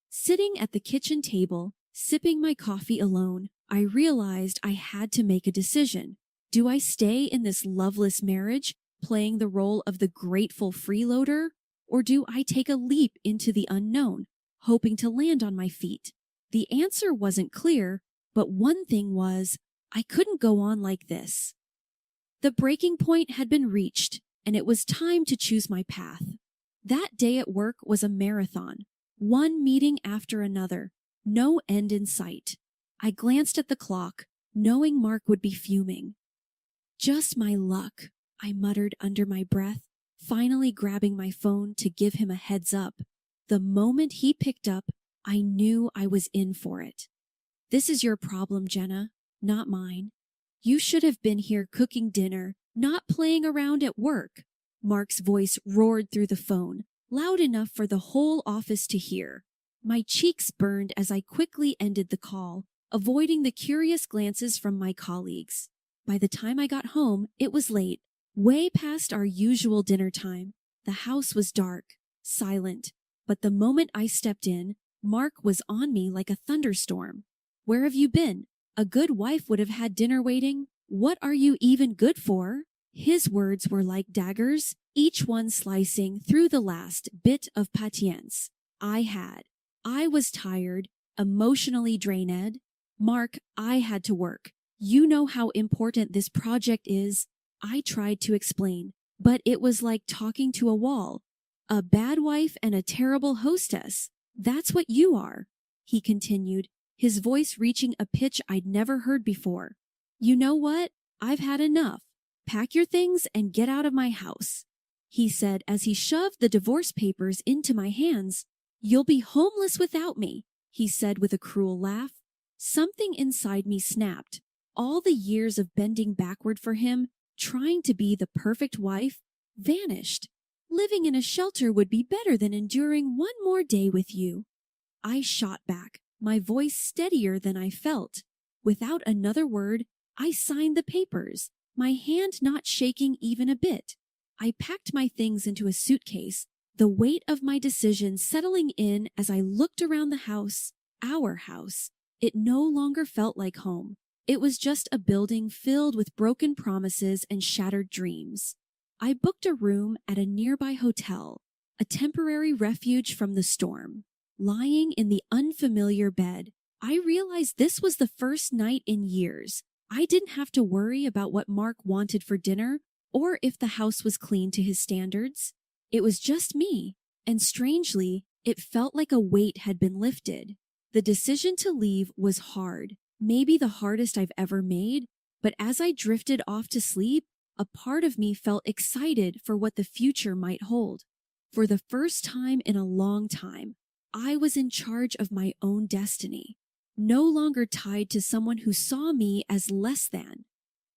Sitting at the kitchen table, sipping my coffee alone, I realized I had to make a decision. Do I stay in this loveless marriage, playing the role of the grateful freeloader, or do I take a leap into the unknown, hoping to land on my feet? The answer wasn't clear, but one thing was, I couldn't go on like this. The breaking point had been reached, and it was time to choose my path. That day at work was a marathon, one meeting after another, no end in sight. I glanced at the clock, knowing Mark would be fuming. Just my luck, I muttered under my breath, finally grabbing my phone to give him a heads up. The moment he picked up, I knew I was in for it. This is your problem, Jenna, not mine. You should have been here cooking dinner, not playing around at work. Mark's voice roared through the phone, loud enough for the whole office to hear. My cheeks burned as I quickly ended the call, avoiding the curious glances from my colleagues. By the time I got home, it was late, way past our usual dinner time. The house was dark, silent, but the moment I stepped in, Mark was on me like a thunderstorm. Where have you been? A good wife would have had dinner waiting. What are you even good for? His words were like daggers, each one slicing through the last bit of patience I had. I was tired, emotionally drained. Mark, I had to work. You know how important this project is. I tried to explain, but it was like talking to a wall. A bad wife and a terrible hostess. That's what you are, he continued, his voice reaching a pitch I'd never heard before. You know what? I've had enough. Pack your things and get out of my house, he said as he shoved the divorce papers into my hands. You'll be homeless without me, he said with a cruel laugh. Something inside me snapped. All the years of bending backward for him, trying to be the perfect wife, vanished. Living in a shelter would be better than enduring one more day with you. I shot back, my voice steadier than I felt. Without another word, I signed the papers, my hand not shaking even a bit. I packed my things into a suitcase, the weight of my decision settling in as I looked around the house, our house. It no longer felt like home. It was just a building filled with broken promises and shattered dreams. I booked a room at a nearby hotel, a temporary refuge from the storm. Lying in the unfamiliar bed, I realized this was the first night in years. I didn't have to worry about what Mark wanted for dinner or if the house was clean to his standards. It was just me, and strangely, it felt like a weight had been lifted. The decision to leave was hard, maybe the hardest I've ever made, but as I drifted off to sleep, a part of me felt excited for what the future might hold. For the first time in a long time, I was in charge of my own destiny, no longer tied to someone who saw me as less than.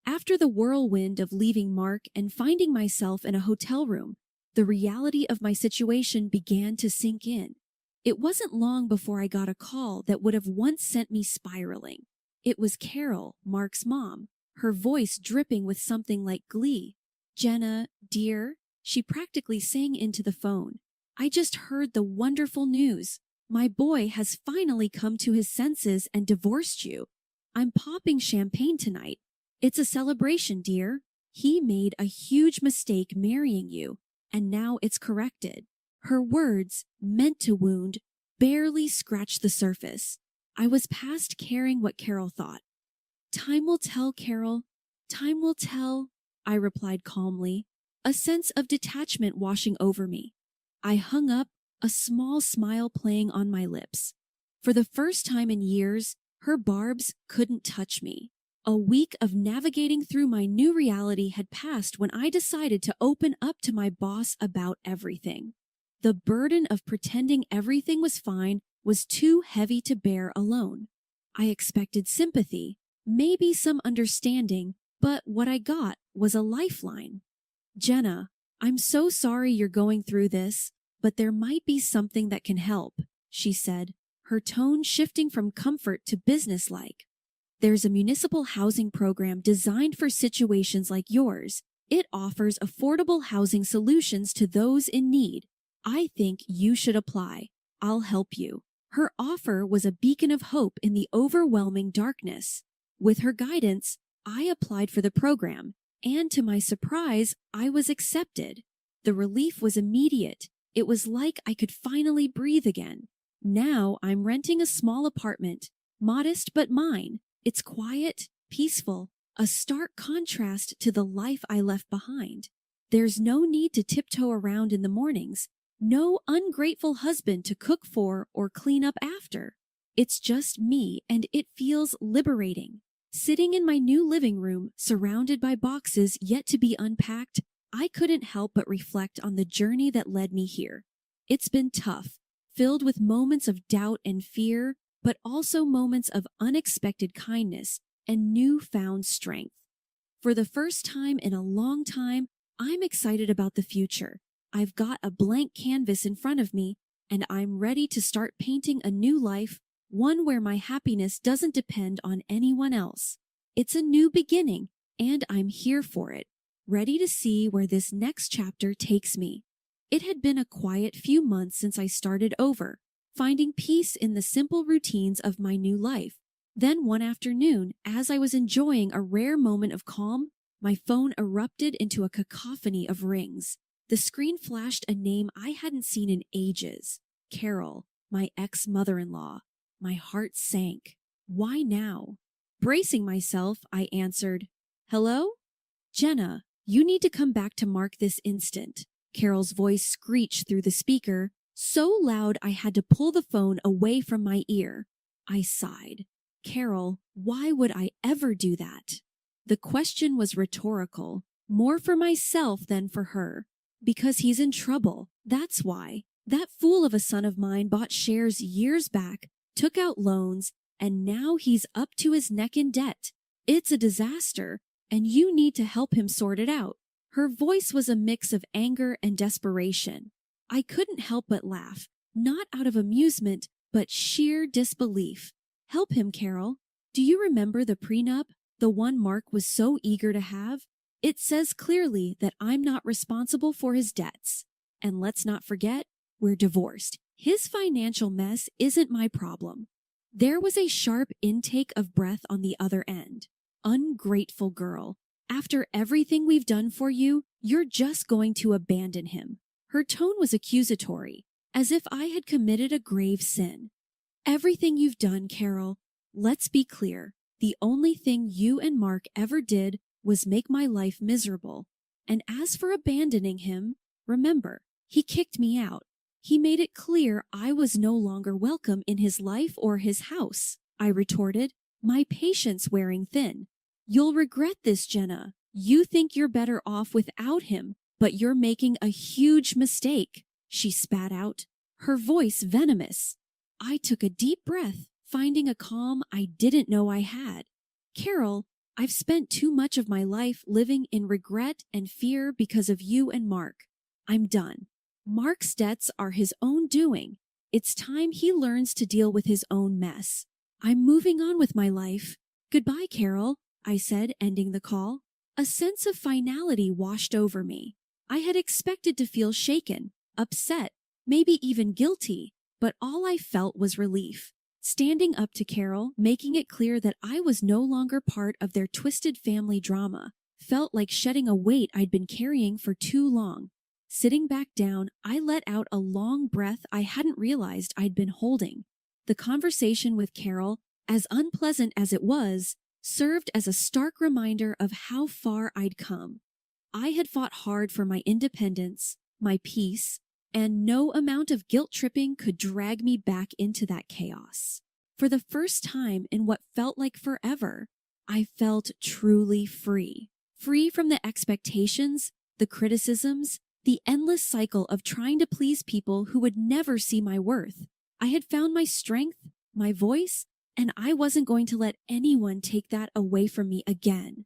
After the whirlwind of leaving Mark and finding myself in a hotel room, the reality of my situation began to sink in. It wasn't long before I got a call that would have once sent me spiraling. It was Carol, Mark's mom, her voice dripping with something like glee. Jenna, dear, she practically sang into the phone. I just heard the wonderful news. My boy has finally come to his senses and divorced you. I'm popping champagne tonight. It's a celebration, dear. He made a huge mistake marrying you. and now it's corrected. Her words, meant to wound, barely scratched the surface. I was past caring what Carol thought. Time will tell, Carol. Time will tell, I replied calmly, a sense of detachment washing over me. I hung up, a small smile playing on my lips. For the first time in years, her barbs couldn't touch me. A week of navigating through my new reality had passed when I decided to open up to my boss about everything. The burden of pretending everything was fine was too heavy to bear alone. I expected sympathy, maybe some understanding, but what I got was a lifeline. Jenna, I'm so sorry you're going through this, but there might be something that can help, she said, her tone shifting from comfort to businesslike. There's a municipal housing program designed for situations like yours. It offers affordable housing solutions to those in need. I think you should apply. I'll help you. Her offer was a beacon of hope in the overwhelming darkness. With her guidance, I applied for the program, and to my surprise, I was accepted. The relief was immediate. It was like I could finally breathe again. Now I'm renting a small apartment, modest but mine. It's quiet, peaceful, a stark contrast to the life I left behind. There's no need to tiptoe around in the mornings, no ungrateful husband to cook for or clean up after. It's just me, and it feels liberating. Sitting in my new living room, surrounded by boxes yet to be unpacked, I couldn't help but reflect on the journey that led me here. It's been tough, filled with moments of doubt and fear, but also moments of unexpected kindness and newfound strength. For the first time in a long time, I'm excited about the future. I've got a blank canvas in front of me, and I'm ready to start painting a new life, one where my happiness doesn't depend on anyone else. It's a new beginning, and I'm here for it, ready to see where this next chapter takes me. It had been a quiet few months since I started over, finding peace in the simple routines of my new life. Then one afternoon, as I was enjoying a rare moment of calm, my phone erupted into a cacophony of rings. The screen flashed a name I hadn't seen in ages. Carol, my ex-mother-in-law. My heart sank. Why now? Bracing myself, I answered, "Hello? Jenna, you need to come back to Mark this instant." Carol's voice screeched through the speaker, so loud I had to pull the phone away from my ear. I sighed. Carol, why would I ever do that? The question was rhetorical, more for myself than for her. Because he's in trouble, that's why. That fool of a son of mine bought shares years back, took out loans, and now he's up to his neck in debt. It's a disaster, and you need to help him sort it out. Her voice was a mix of anger and desperation. I couldn't help but laugh, not out of amusement, but sheer disbelief. Help him, Carol. Do you remember the prenup, the one Mark was so eager to have? It says clearly that I'm not responsible for his debts. And let's not forget, we're divorced. His financial mess isn't my problem. There was a sharp intake of breath on the other end. Ungrateful girl. After everything we've done for you, you're just going to abandon him. Her tone was accusatory, as if I had committed a grave sin. Everything you've done, Carol. Let's be clear. The only thing you and Mark ever did was make my life miserable. And as for abandoning him, remember, he kicked me out. He made it clear I was no longer welcome in his life or his house. I retorted, my patience wearing thin. You'll regret this, Jenna. You think you're better off without him, but you're making a huge mistake, she spat out, her voice venomous. I took a deep breath, finding a calm I didn't know I had. Carol, I've spent too much of my life living in regret and fear because of you and Mark. I'm done. Mark's debts are his own doing. It's time he learns to deal with his own mess. I'm moving on with my life. Goodbye, Carol, I said, ending the call. A sense of finality washed over me. I had expected to feel shaken, upset, maybe even guilty, but all I felt was relief. Standing up to Carol, making it clear that I was no longer part of their twisted family drama, felt like shedding a weight I'd been carrying for too long. Sitting back down, I let out a long breath I hadn't realized I'd been holding. The conversation with Carol, as unpleasant as it was, served as a stark reminder of how far I'd come. I had fought hard for my independence, my peace, and no amount of guilt-tripping could drag me back into that chaos. For the first time in what felt like forever, I felt truly free. Free from the expectations, the criticisms, the endless cycle of trying to please people who would never see my worth. I had found my strength, my voice, and I wasn't going to let anyone take that away from me again.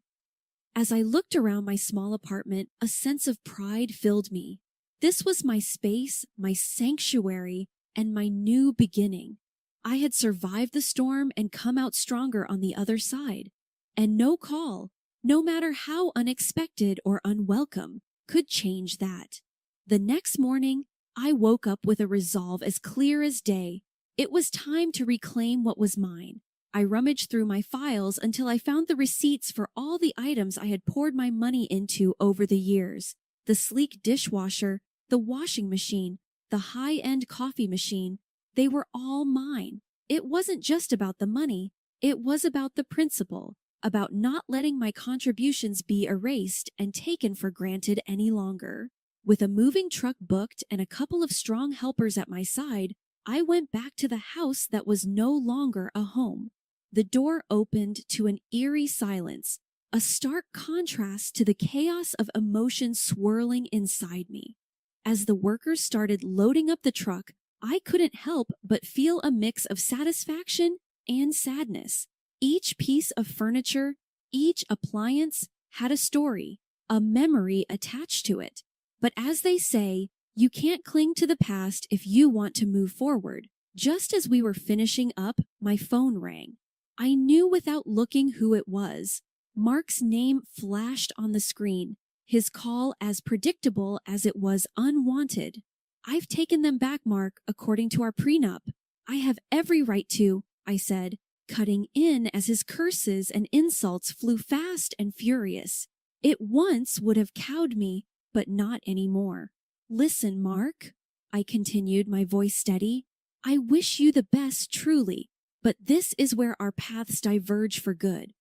As I looked around my small apartment, a sense of pride filled me. This was my space, my sanctuary, and my new beginning. I had survived the storm and come out stronger on the other side. And no call, no matter how unexpected or unwelcome, could change that. The next morning, I woke up with a resolve as clear as day. It was time to reclaim what was mine. I rummaged through my files until I found the receipts for all the items I had poured my money into over the years. The sleek dishwasher, the washing machine, the high-end coffee machine, they were all mine. It wasn't just about the money, it was about the principle, about not letting my contributions be erased and taken for granted any longer. With a moving truck booked and a couple of strong helpers at my side, I went back to the house that was no longer a home. The door opened to an eerie silence, a stark contrast to the chaos of emotion swirling inside me. As the workers started loading up the truck, I couldn't help but feel a mix of satisfaction and sadness. Each piece of furniture, each appliance had a story, a memory attached to it. But as they say, you can't cling to the past if you want to move forward. Just as we were finishing up, my phone rang. I knew without looking who it was. Mark's name flashed on the screen, his call as predictable as it was unwanted. "I've taken them back, Mark, according to our prenup." "I have every right to," I said, cutting in as his curses and insults flew fast and furious. It once would have cowed me, but not anymore. "Listen, Mark," I continued, my voice steady. "I wish you the best, truly, but this is where our paths diverge for good."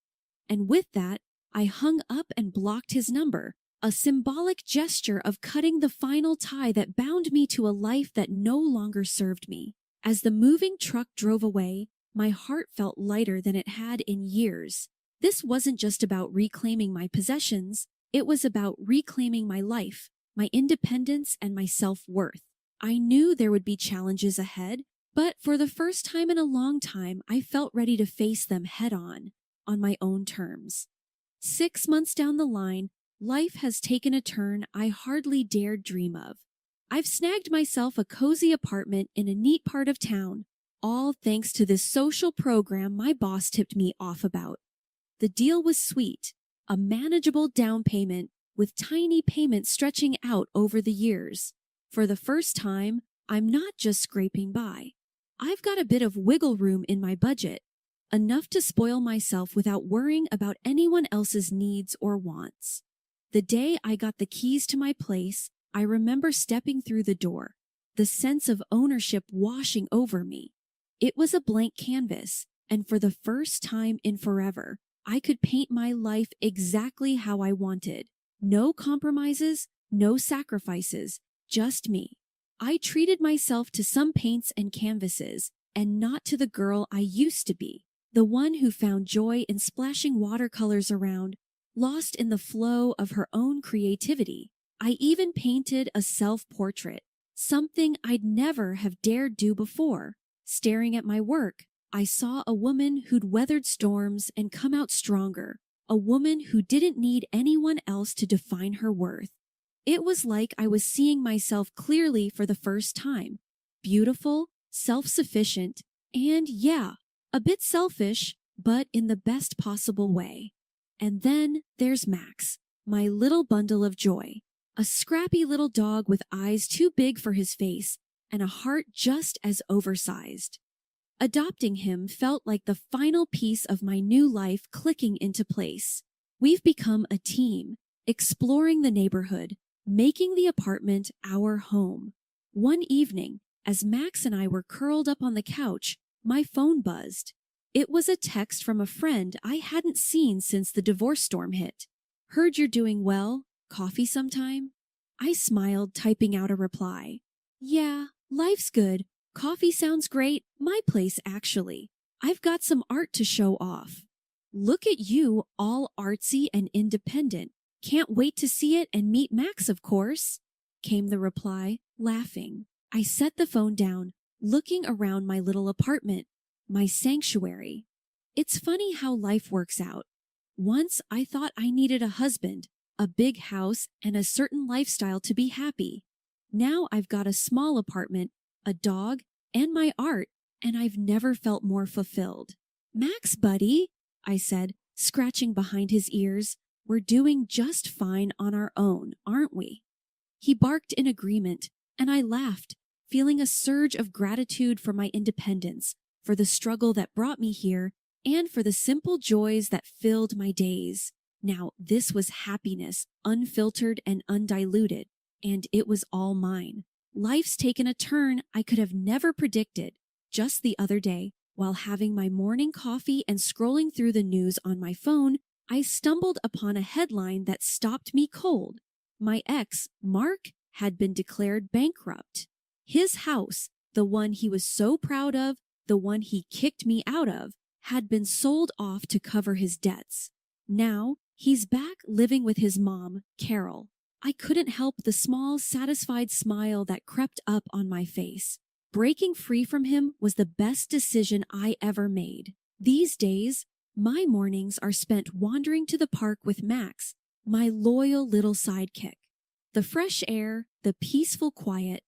And with that, I hung up and blocked his number, a symbolic gesture of cutting the final tie that bound me to a life that no longer served me. As the moving truck drove away, my heart felt lighter than it had in years. This wasn't just about reclaiming my possessions, it was about reclaiming my life, my independence, and my self-worth. I knew there would be challenges ahead, but for the first time in a long time, I felt ready to face them head-on my own terms. 6 months down the line, life has taken a turn I hardly dared dream of. I've snagged myself a cozy apartment in a neat part of town, all thanks to this social program my boss tipped me off about. The deal was sweet, a manageable down payment with tiny payments stretching out over the years. For the first time, I'm not just scraping by. I've got a bit of wiggle room in my budget, enough to spoil myself without worrying about anyone else's needs or wants. The day I got the keys to my place, I remember stepping through the door, the sense of ownership washing over me. It was a blank canvas, and for the first time in forever, I could paint my life exactly how I wanted. No compromises, no sacrifices, just me. I treated myself to some paints and canvases, and not to the girl I used to be, the one who found joy in splashing watercolors around, lost in the flow of her own creativity. I even painted a self-portrait, something I'd never have dared do before. Staring at my work, I saw a woman who'd weathered storms and come out stronger, a woman who didn't need anyone else to define her worth. It was like I was seeing myself clearly for the first time. Beautiful, self-sufficient, and yeah, a bit selfish, but in the best possible way. And then there's Max, my little bundle of joy. A scrappy little dog with eyes too big for his face and a heart just as oversized. Adopting him felt like the final piece of my new life clicking into place. We've become a team, exploring the neighborhood, making the apartment our home. One evening, as Max and I were curled up on the couch, my phone buzzed. It was a text from a friend I hadn't seen since the divorce storm hit. "Heard you're doing well. Coffee sometime?" I smiled, typing out a reply. "Yeah, life's good. Coffee sounds great. My place, actually. I've got some art to show off." "Look at you, all artsy and independent. Can't wait to see it and meet Max, of course," came the reply, laughing. I set the phone down, looking around my little apartment, my sanctuary. It's funny how life works out. Once I thought I needed a husband, a big house, and a certain lifestyle to be happy. Now I've got a small apartment, a dog, and my art, and I've never felt more fulfilled. "Max, buddy," I said, scratching behind his ears, "we're doing just fine on our own, aren't we?" He barked in agreement, and I laughed, feeling a surge of gratitude for my independence, for the struggle that brought me here, and for the simple joys that filled my days. Now, this was happiness, unfiltered and undiluted, and it was all mine. Life's taken a turn I could have never predicted. Just the other day, while having my morning coffee and scrolling through the news on my phone, I stumbled upon a headline that stopped me cold. My ex, Mark, had been declared bankrupt. His house, the one he was so proud of, the one he kicked me out of, had been sold off to cover his debts. Now, he's back living with his mom, Carol. I couldn't help the small, satisfied smile that crept up on my face. Breaking free from him was the best decision I ever made. These days, my mornings are spent wandering to the park with Max, my loyal little sidekick. The fresh air, the peaceful quiet.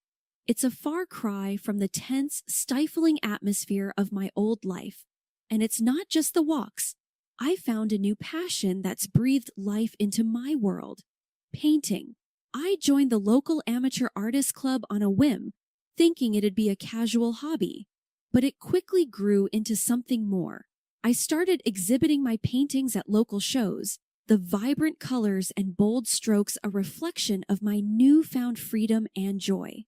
It's a far cry from the tense, stifling atmosphere of my old life. And it's not just the walks. I found a new passion that's breathed life into my world. Painting. I joined the local amateur artist club on a whim, thinking it'd be a casual hobby. But it quickly grew into something more. I started exhibiting my paintings at local shows, the vibrant colors and bold strokes a reflection of my newfound freedom and joy.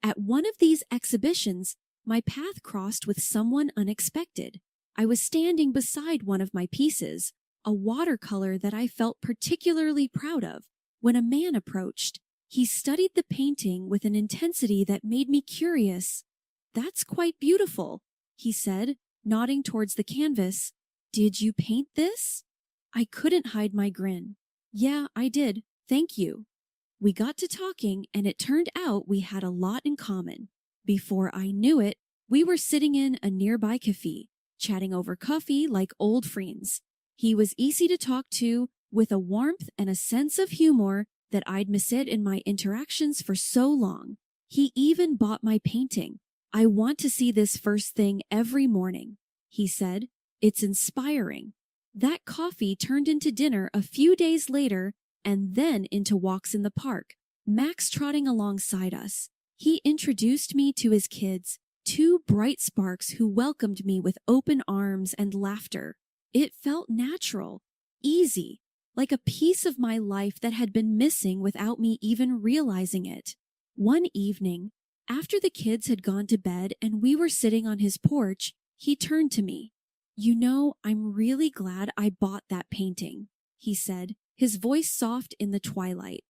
At one of these exhibitions, my path crossed with someone unexpected. I was standing beside one of my pieces, a watercolor that I felt particularly proud of, when a man approached. He studied the painting with an intensity that made me curious. "That's quite beautiful," he said, nodding towards the canvas. "Did you paint this?" I couldn't hide my grin. "Yeah, I did. Thank you." We got to talking, and it turned out we had a lot in common. Before I knew it, we were sitting in a nearby cafe, chatting over coffee like old friends. He was easy to talk to, with a warmth and a sense of humor that I'd missed in my interactions for so long. He even bought my painting. "I want to see this first thing every morning," he said. "It's inspiring." That coffee turned into dinner a few days later, and then into walks in the park, Max trotting alongside us. He introduced me to his kids, two bright sparks who welcomed me with open arms and laughter. It felt natural, easy, like a piece of my life that had been missing without me even realizing it. One evening, after the kids had gone to bed and we were sitting on his porch, he turned to me. "You know, I'm really glad I bought that painting," he said, his voice soft in the twilight.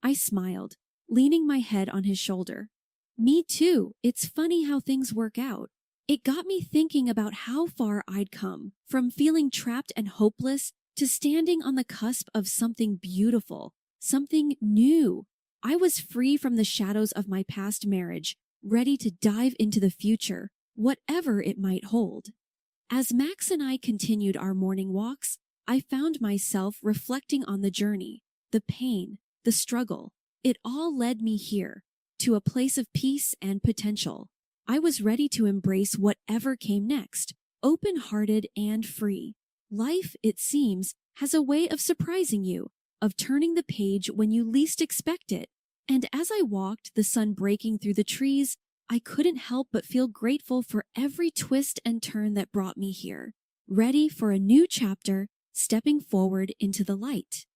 I smiled, leaning my head on his shoulder. "Me too. It's funny how things work out." It got me thinking about how far I'd come, from feeling trapped and hopeless to standing on the cusp of something beautiful, something new. I was free from the shadows of my past marriage, ready to dive into the future, whatever it might hold. As Max and I continued our morning walks, I found myself reflecting on the journey, the pain, the struggle. It all led me here, to a place of peace and potential. I was ready to embrace whatever came next, open-hearted and free. Life, it seems, has a way of surprising you, of turning the page when you least expect it. And as I walked, the sun breaking through the trees, I couldn't help but feel grateful for every twist and turn that brought me here, ready for a new chapter, stepping forward into the light.